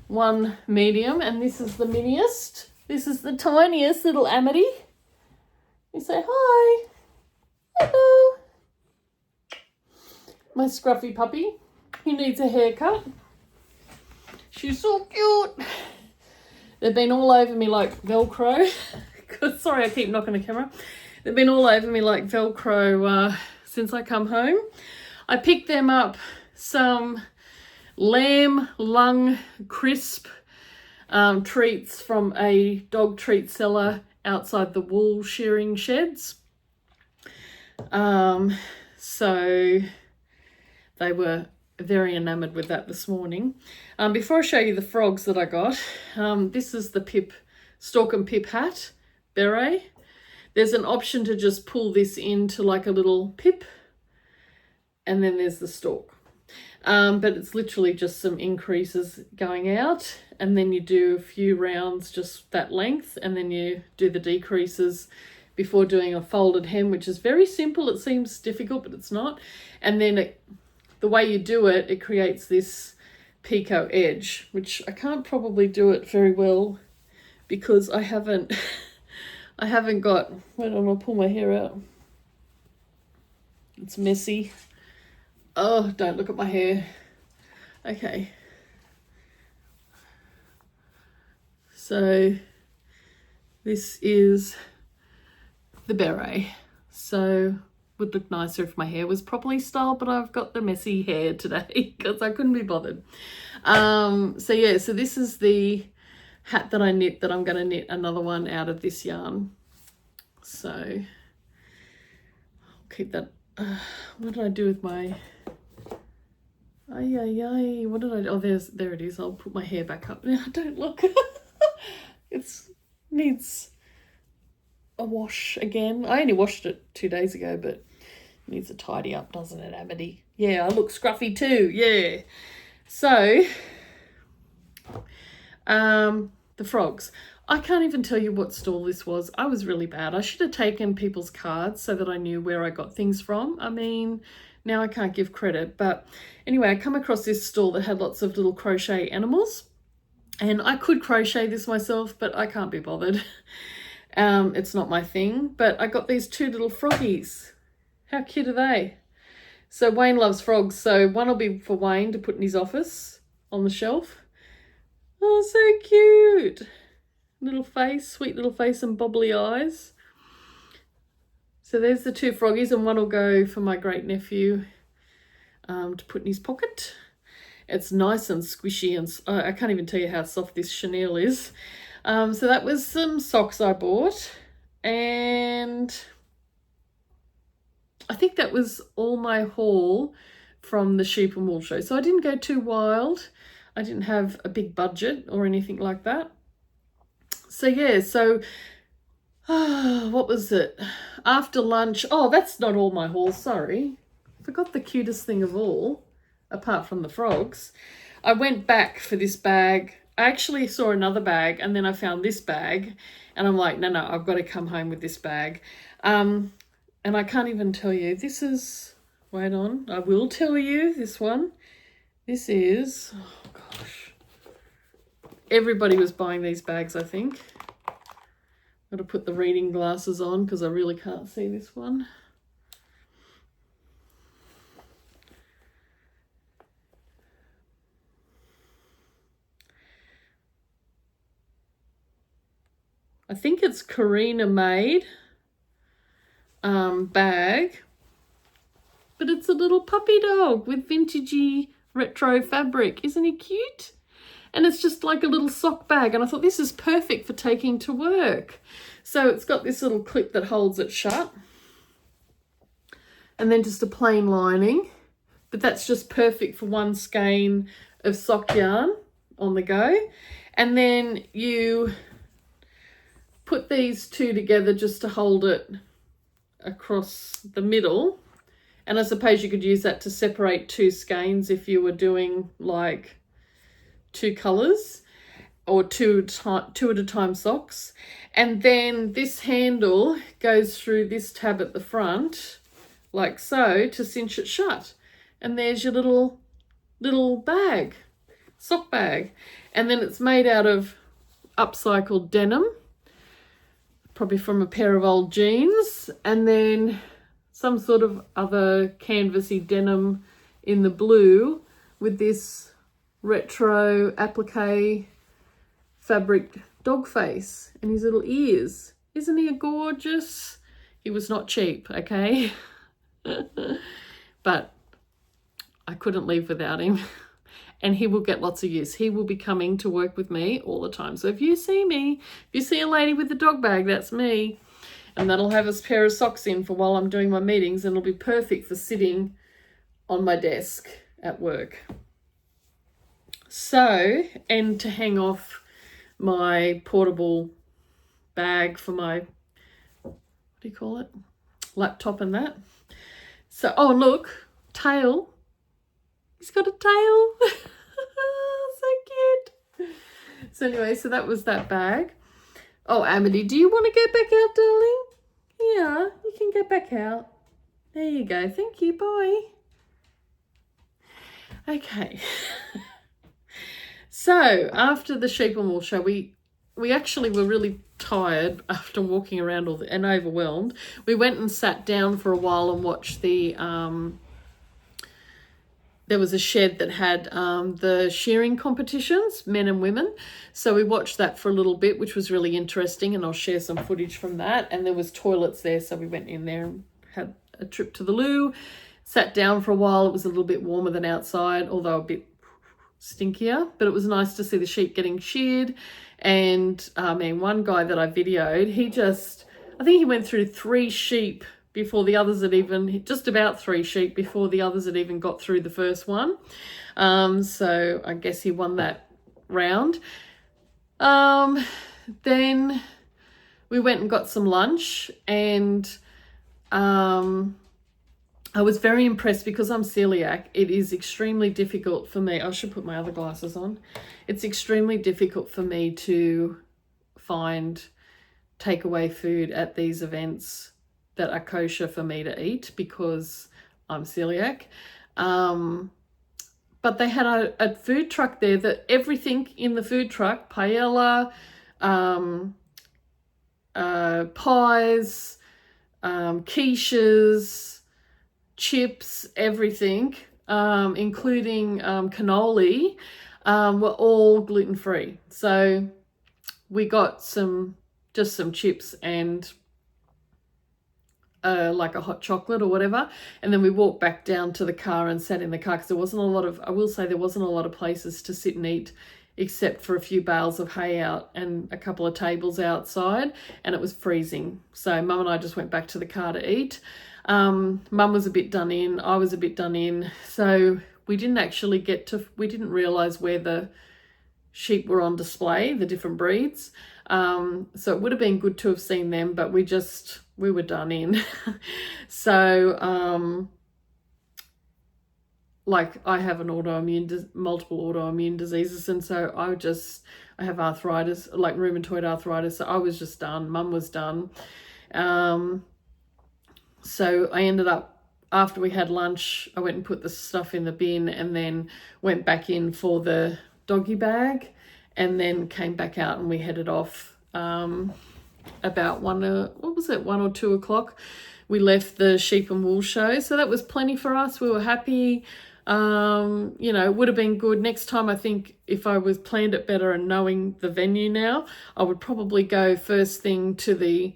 1 medium, and this is the miniest. This is the tiniest little Amity. You say hi. Hello. My scruffy puppy. He needs a haircut. She's so cute. They've been all over me like Velcro. Sorry, I keep knocking the camera. They've been all over me like Velcro since I come home. I picked them up some lamb lung crisp treats from a dog treat seller outside the wool shearing sheds. So they were very enamored with that this morning. Before I show you the frogs that I got, this is the Pip Stalk and Pip hat beret. There's an option to just pull this into like a little pip, and then there's the stalk. But it's literally just some increases going out, and then you do a few rounds just that length, and then you do the decreases before doing a folded hem, which is very simple. It seems difficult, but it's not. And then the way you do it, it creates this picot edge, which I can't probably do it very well because I haven't got, wait on, I'll pull my hair out. It's messy. Oh, don't look at my hair. Okay. So this is the beret. So would look nicer if my hair was properly styled, but I've got the messy hair today because I couldn't be bothered. So yeah, so this is the hat that I knit, that I'm going to knit another one out of this yarn. So I'll keep that. What did I do with my... Ay, ay, ay. What did I do? Oh, there it is. I'll put my hair back up. Don't look. It needs a wash again. I only washed it 2 days ago, but it needs a tidy up, doesn't it, Amity? Yeah, I look scruffy too. Yeah. So, the frogs. I can't even tell you what stall this was. I was really bad. I should have taken people's cards so that I knew where I got things from. I mean, now I can't give credit. But anyway, I come across this stall that had lots of little crochet animals. And I could crochet this myself, but I can't be bothered. It's not my thing. But I got these 2 little froggies. How cute are they? So Wayne loves frogs. So one will be for Wayne to put in his office on the shelf. Oh, so cute. Little face, sweet little face and bubbly eyes. So there's the 2 froggies, and one will go for my great nephew to put in his pocket. It's nice and squishy, and I can't even tell you how soft this chenille is. So that was some socks I bought, and I think that was all my haul from the sheep and wool show. So I didn't go too wild. I didn't have a big budget or anything like that. So yeah, so what was it? After lunch, oh, that's not all my haul, sorry. Forgot the cutest thing of all, apart from the frogs. I went back for this bag. I actually saw another bag, and then I found this bag, and I'm like, no, I've got to come home with this bag. And I can't even tell you, this is, wait on, I will tell you this one. This is, oh gosh. Everybody was buying these bags, I think. Got to put the reading glasses on because I really can't see this one. I think it's Karina Maed bag, but it's a little puppy dog with vintagey retro fabric. Isn't he cute? And it's just like a little sock bag. And I thought this is perfect for taking to work. So it's got this little clip that holds it shut. And then just a plain lining. But that's just perfect for one skein of sock yarn on the go. And then you put these 2 together just to hold it across the middle. And I suppose you could use that to separate 2 skeins if you were doing like 2 colours or 2 at a time socks. And then this handle goes through this tab at the front like so to cinch it shut. And there's your little bag, sock bag. And then it's made out of upcycled denim, probably from a pair of old jeans, and then some sort of other canvasy denim in the blue with this retro applique fabric dog face and his little ears. Isn't he gorgeous? He was not cheap, okay? But I couldn't leave without him. And he will get lots of use. He will be coming to work with me all the time. So if you see me, if you see a lady with a dog bag, that's me. And that'll have a pair of socks in for while I'm doing my meetings, and it'll be perfect for sitting on my desk at work. So, and to hang off my portable bag for my, what do you call it? Laptop and that. So, oh look, tail. He's got a tail. So cute. So anyway, so that was that bag. Oh, Amity, do you want to get back out, darling? Yeah, you can get back out. There you go. Thank you. Bye. Okay. So after the sheep and wool show, we actually were really tired after walking around and overwhelmed. We went and sat down for a while and watched the there was a shed that had the shearing competitions, men and women. So we watched that for a little bit, which was really interesting, and I'll share some footage from that. And there was toilets there, so we went in there and had a trip to the loo, sat down for a while. It was a little bit warmer than outside, although a bit stinkier, but it was nice to see the sheep getting sheared. And I mean, one guy that I videoed, I think he went through 3 sheep before the others had even, just about 3 sheep before the others had even got through the first one. So I guess he won that round. Then we went and got some lunch, and I was very impressed because I'm celiac. It is extremely difficult for me. I should put my other glasses on. It's extremely difficult for me to find takeaway food at these events that are kosher for me to eat because I'm celiac. But they had a food truck there that everything in the food truck, paella, pies, quiches, chips, everything, including cannoli, were all gluten-free. So we got just some chips and like a hot chocolate or whatever, and then we walked back down to the car and sat in the car because there wasn't a lot of, I will say there wasn't a lot of places to sit and eat except for a few bales of hay out and a couple of tables outside, and it was freezing. So Mum and I just went back to the car to eat. Mum was a bit done in, I was a bit done in, so we didn't actually we didn't realise where the sheep were on display, the different breeds. So it would have been good to have seen them, but we were done in. So, like I have an multiple autoimmune diseases, and so I have arthritis, like rheumatoid arthritis, so I was just done. Mum was done. So I ended up, after we had lunch, I went and put the stuff in the bin and then went back in for the doggy bag, and then came back out and we headed off about 1 or 2 o'clock. We left the sheep and wool show, so that was plenty for us. We were happy. You know, it would have been good next time. I think if I was planned it better and knowing the venue now, I would probably go first thing to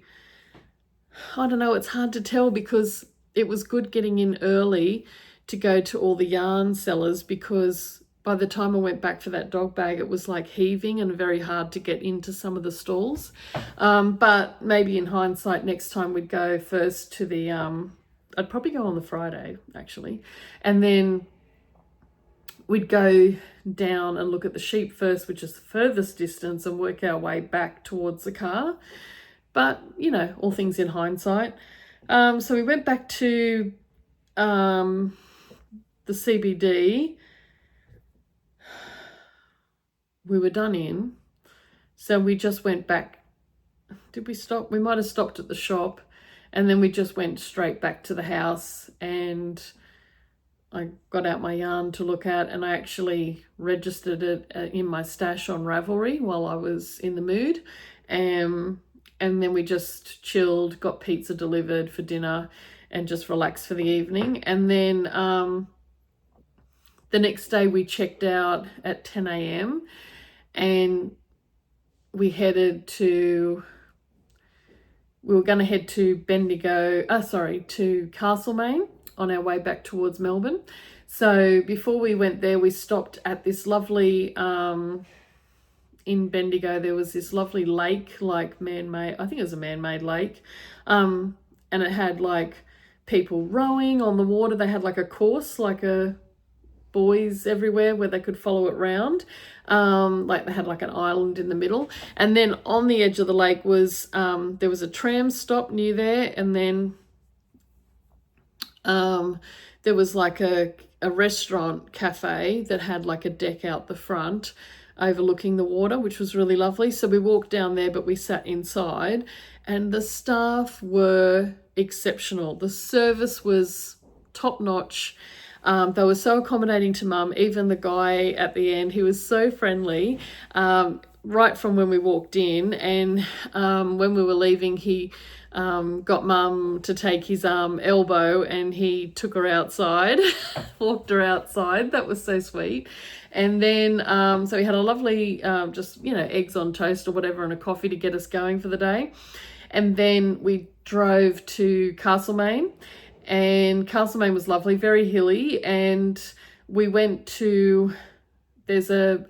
I don't know, it's hard to tell because it was good getting in early to go to all the yarn sellers, because by the time I went back for that dog bag, it was like heaving and very hard to get into some of the stalls. But maybe in hindsight, next time we'd go first to the, I'd probably go on the Friday actually. And then we'd go down and look at the sheep first, which is the furthest distance, and work our way back towards the car. But, you know, all things in hindsight. So we went back to the CBD. We were done in. So we just went back. Did we stop? We might have stopped at the shop. And then we just went straight back to the house, and I got out my yarn to look at, and I actually registered it in my stash on Ravelry while I was in the mood. And then we just chilled, got pizza delivered for dinner, and just relaxed for the evening. And then the next day we checked out at 10 a.m. and we were going to head to to Castlemaine on our way back towards Melbourne. So before we went there, we stopped at this lovely, in Spendigo, there was this lovely lake, like man-made, I think it was a man-made lake. And it had like people rowing on the water. They had like a course, like a buoys everywhere where they could follow it round. Like they had like an island in the middle. And then on the edge of the lake was, there was a tram stop near there. And then there was like a restaurant cafe that had like a deck out the front overlooking the water, which was really lovely. So we walked down there, but we sat inside, and the staff were exceptional. The service was top notch. They were so accommodating to Mum. Even the guy at the end, he was so friendly, right from when we walked in. And when we were leaving, he got Mum to take his elbow, and he took her outside, walked her outside. That was so sweet. And then, so we had a lovely, just, you know, eggs on toast or whatever, and a coffee to get us going for the day. And then we drove to Castlemaine, and Castlemaine was lovely, very hilly. And we went to, there's a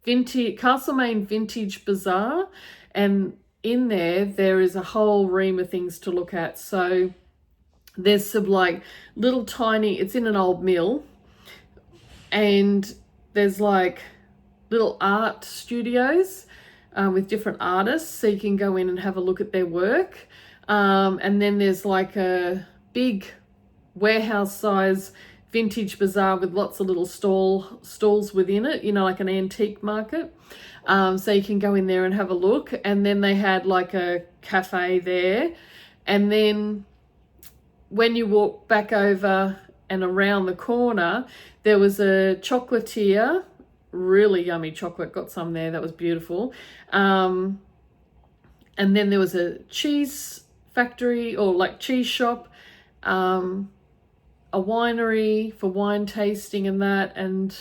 Castlemaine Vintage Bazaar, and in there is a whole ream of things to look at. So there's some like little tiny, it's in an old mill, and there's like little art studios with different artists, so you can go in and have a look at their work. And then there's like a big warehouse size vintage bazaar with lots of little stalls within it, you know, like an antique market. So you can go in there and have a look. And then they had like a cafe there. And then when you walk back over and around the corner, there was a chocolatier, really yummy chocolate, got some there, that was beautiful. And then there was a cheese factory, or like cheese shop, a winery for wine tasting and that, and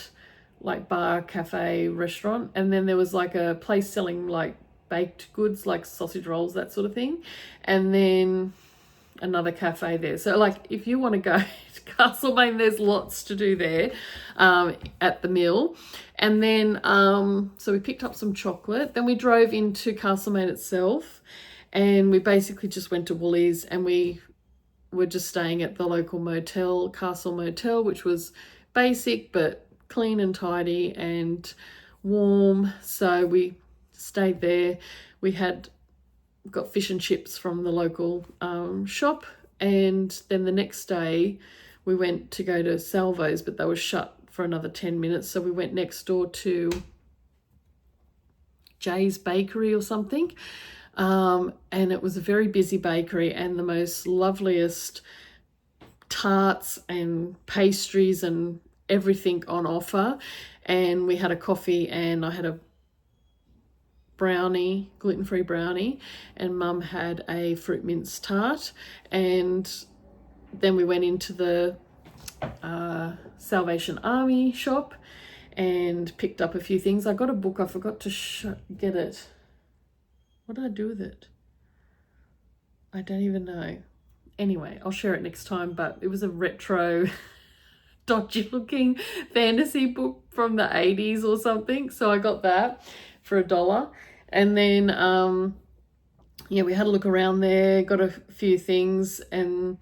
like bar, cafe, restaurant. And then there was like a place selling like baked goods, like sausage rolls, that sort of thing. And then another cafe there. So like if you want to go to Castlemaine, there's lots to do there at the mill. And then so we picked up some chocolate, then we drove into Castlemaine itself, and we basically just went to Woolies, and we were just staying at the local motel, Castle Motel, which was basic but clean and tidy and warm. So we stayed there. We got fish and chips from the local shop, and then the next day we went to go to Salvo's, but they were shut for another 10 minutes. So we went next door to Jay's Bakery or something. And it was a very busy bakery, and the most loveliest tarts and pastries and everything on offer. And we had a coffee, and I had a brownie, gluten-free brownie, and Mum had a fruit mince tart. And then we went into the Salvation Army shop and picked up a few things. I got a book, I forgot to get it. What did I do with it? I don't even know. Anyway, I'll share it next time, but it was a retro, dodgy looking fantasy book from the 80s or something. So I got that for $1. And then, yeah, we had a look around there, got a few things, and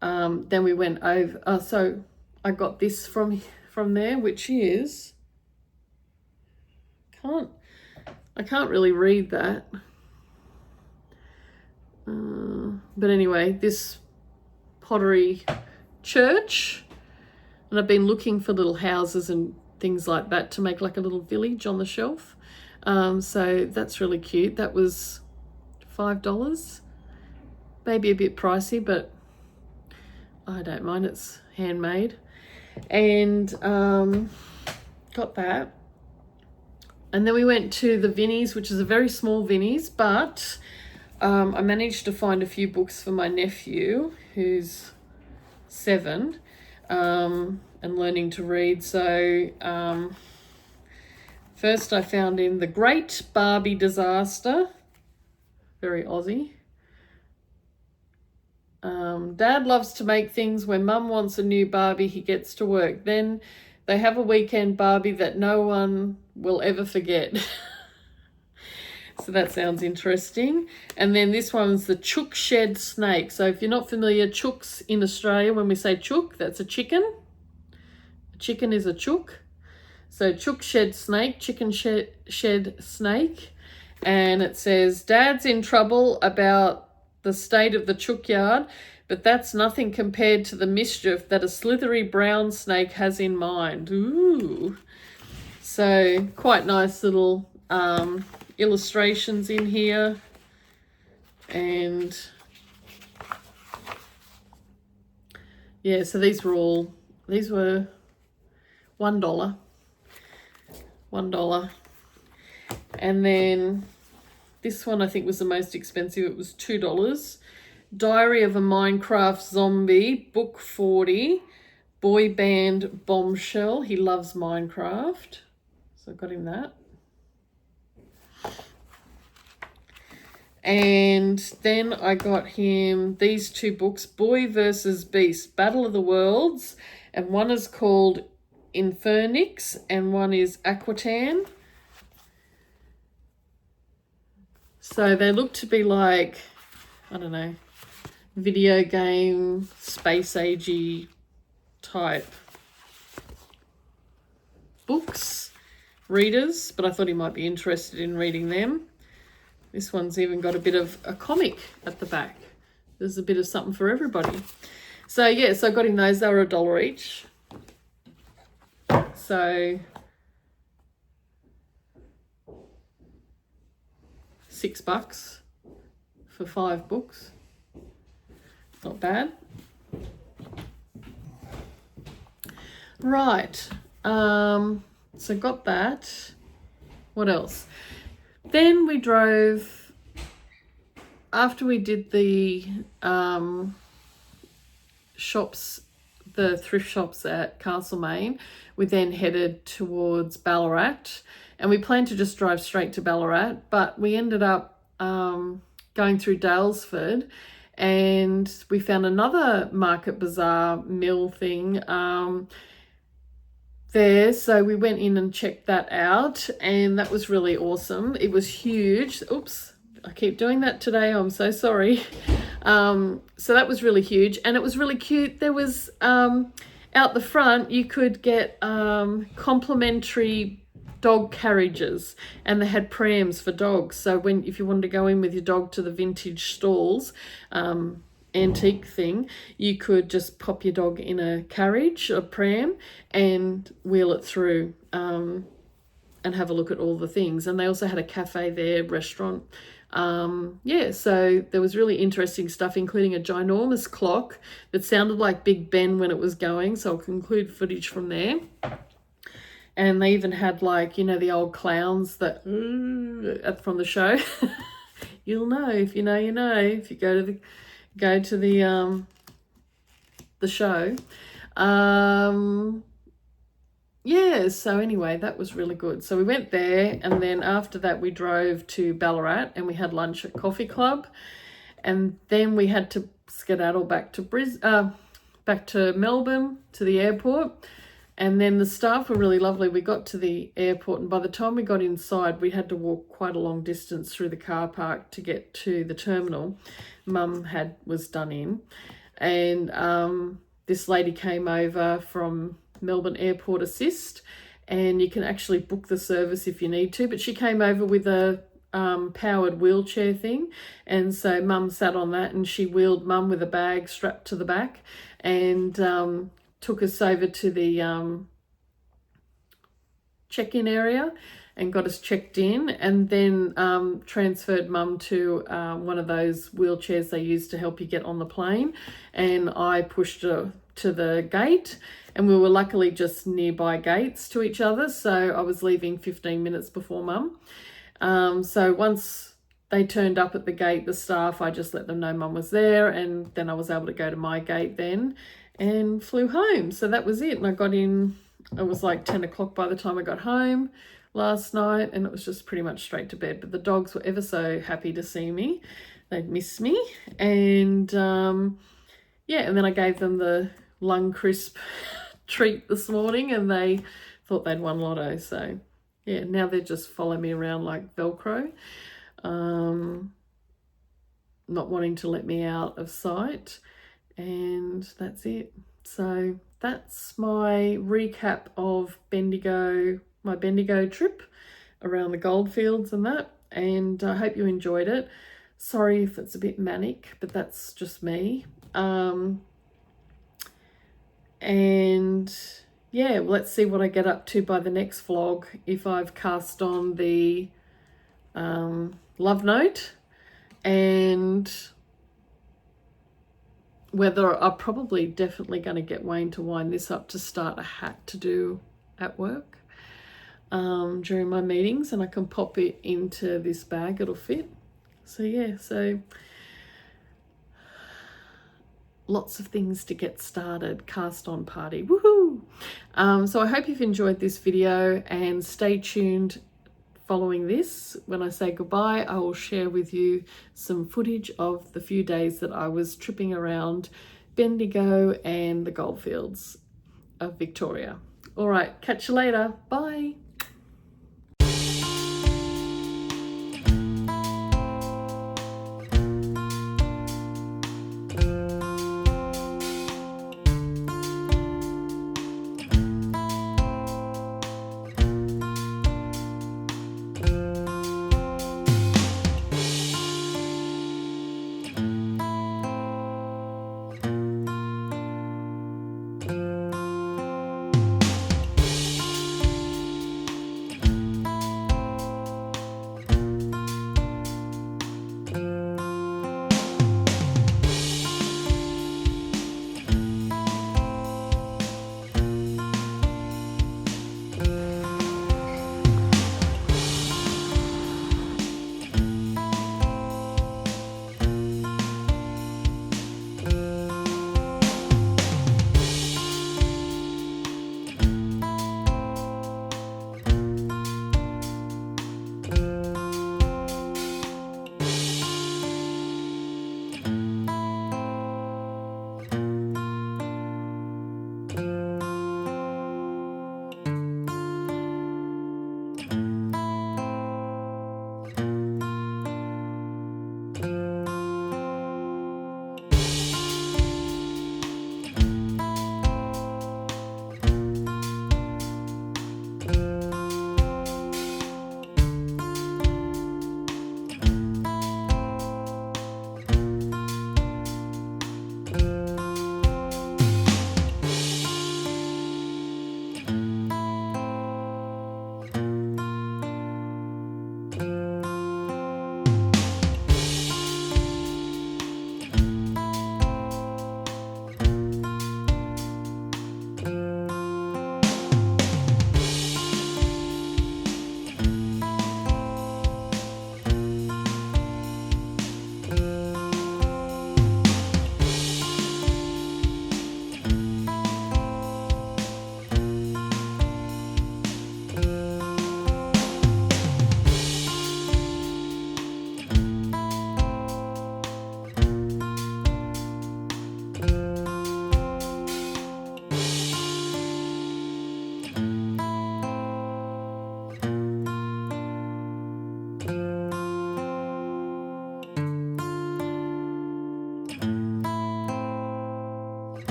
then we went over. So I got this from there, which is, I can't really read that. But anyway, this pottery church, and I've been looking for little houses and things like that to make like a little village on the shelf. So that's really cute. That was $5. Maybe a bit pricey, but I don't mind. It's handmade. And got that. And then we went to the Vinnie's, which is a very small Vinnie's, but I managed to find a few books for my nephew, who's 7, and learning to read. So first I found him The Great Barbie Disaster, very Aussie. Dad loves to make things. When Mum wants a new Barbie, he gets to work. Then they have a weekend Barbie that no one will ever forget. So that sounds interesting. And then this one's the Chook Shed Snake. So if you're not familiar, chooks in Australia, when we say chook, that's a chicken. A chicken is a chook. So Chook Shed Snake, chicken shed snake. And it says, Dad's in trouble about the state of the chook yard, but that's nothing compared to the mischief that a slithery brown snake has in mind. Ooh. So quite nice little illustrations in here. And yeah, so these were $1. $1. And then this one I think was the most expensive. It was $2. Diary of a Minecraft Zombie, book 40. Boy band Bombshell. He loves Minecraft. So I got him that. And then I got him these 2 books, Boy versus Beast, Battle of the Worlds. And one is called Infernix and one is Aquatan. So they look to be like, I don't know, video game, space agey type books, readers, but I thought he might be interested in reading them. This one's even got a bit of a comic at the back. There's a bit of something for everybody. So yeah, so I got him those. They were $1 each. So $6 for 5 books. Not bad. Right. So got that. What else? Then we drove, after we did the shops, the thrift shops at Castlemaine, we then headed towards Ballarat, and we planned to just drive straight to Ballarat, but we ended up going through Dalesford, and we found another market bazaar mill thing there, so we went in and checked that out, and that was really awesome. It was huge. Oops, I keep doing that today, I'm so sorry. So that was really huge, and it was really cute. There was out the front you could get complimentary dog carriages, and they had prams for dogs, so if you wanted to go in with your dog to the vintage stalls, antique thing, you could just pop your dog in a carriage, a pram, and wheel it through and have a look at all the things. And they also had a cafe there, restaurant. Yeah, so there was really interesting stuff, including a ginormous clock that sounded like Big Ben when it was going, so I'll include footage from there. And they even had, like, you know, the old clowns that from the show. You'll know if you know, you know, if you go to the show. Yeah, so anyway, that was really good. So we went there, and then after that we drove to Ballarat, and we had lunch at Coffee Club, and then we had to skedaddle back to Melbourne, to the airport. And then the staff were really lovely. We got to the airport, and by the time we got inside, we had to walk quite a long distance through the car park to get to the terminal. Mum was done in, and this lady came over from Melbourne Airport Assist, and you can actually book the service if you need to, but she came over with a powered wheelchair thing, and so Mum sat on that, and she wheeled Mum with a bag strapped to the back, and took us over to the check-in area and got us checked in, and then transferred Mum to one of those wheelchairs they use to help you get on the plane, and I pushed her to the gate, and we were luckily just nearby gates to each other, so I was leaving 15 minutes before Mum. So once they turned up at the gate, the staff, I just let them know Mum was there, and then I was able to go to my gate then and flew home. So that was it, and I got in, it was like 10 o'clock by the time I got home last night, and it was just pretty much straight to bed. But the dogs were ever so happy to see me. They'd missed me, and yeah, and then I gave them the lung crisp treat this morning, and they thought they'd won lotto. So yeah, now they just follow me around like Velcro, not wanting to let me out of sight, and that's it. So that's my recap of my Bendigo trip around the goldfields and that, and I hope you enjoyed it. Sorry if it's a bit manic, but that's just me. And yeah, let's see what I get up to by the next vlog, if I've cast on the love note, and whether I'm probably definitely going to get Wayne to wind this up to start a hat to do at work during my meetings, and I can pop it into this bag, it'll fit. So yeah, so lots of things to get started, cast on party, woohoo! So I hope you've enjoyed this video, and stay tuned following this. When I say goodbye, I will share with you some footage of the few days that I was tripping around Bendigo and the goldfields of Victoria. All right, catch you later. Bye.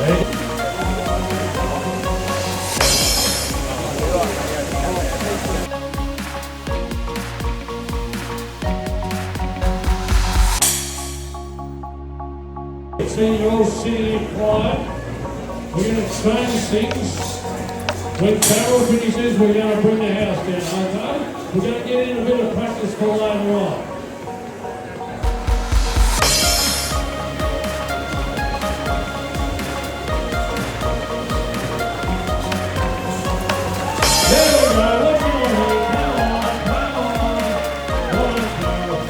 See, you're all sitting in quiet. We're going to change things. When Carol finishes, we're going to bring the house down, okay? We're going to get in a bit of practice for later on. There we go, look on here, come on. Come on, Carol.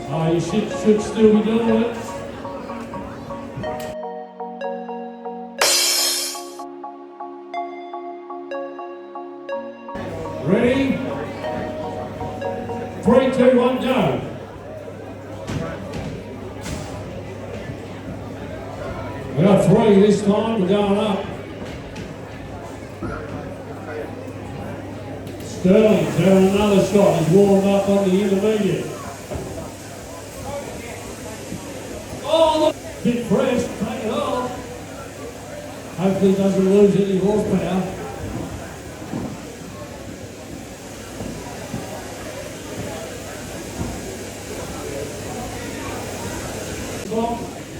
Oh, you should still be doing it. Ready? 3, 2, 1, go. We got 3 this time, we're going up. Sterling's having another shot, he's warmed up on the intermediate. Oh, look, bit fresh, take it off. Hopefully it doesn't lose any horsepower.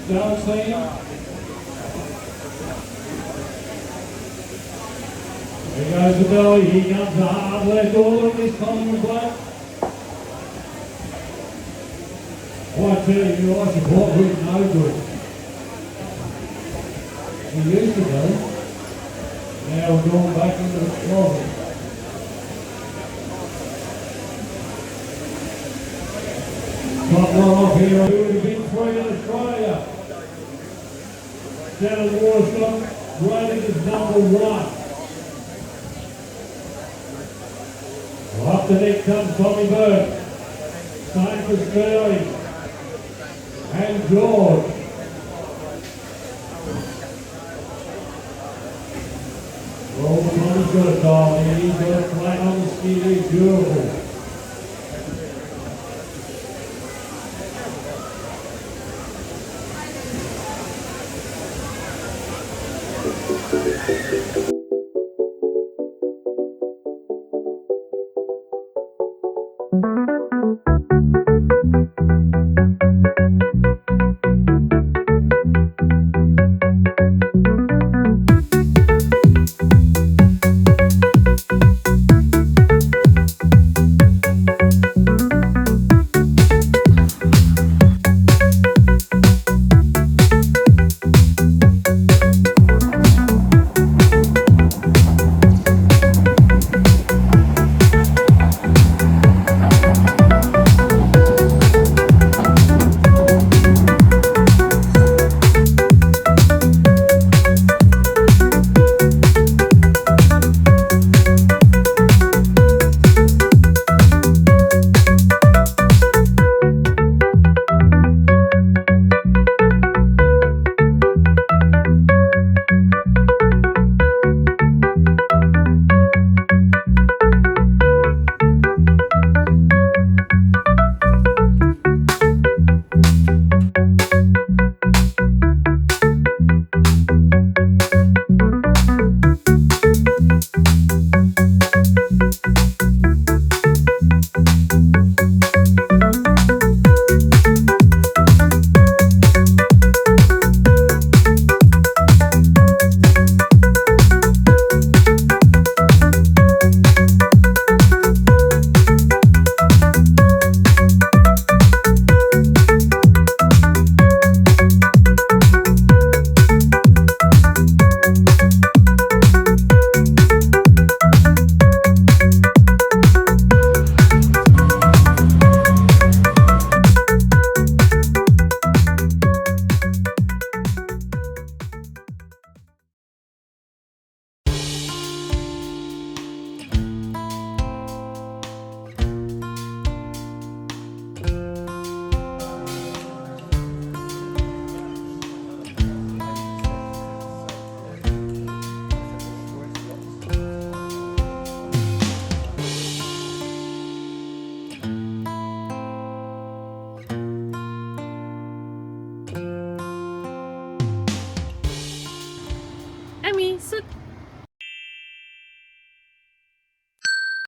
Don't see him. There goes the belly, here comes the hard left order this time with black. I tell you, I support with no good. He used to do. Now we're going back into the closet. Top one off here, doing a big 3 in Australia. Shannon Warstock, rated as number 1. Well, up the neck comes Tommy Bird. Same for Sterling. And George. Well, Tommy's got a dial here. He's got a flat on the skin. He's beautiful.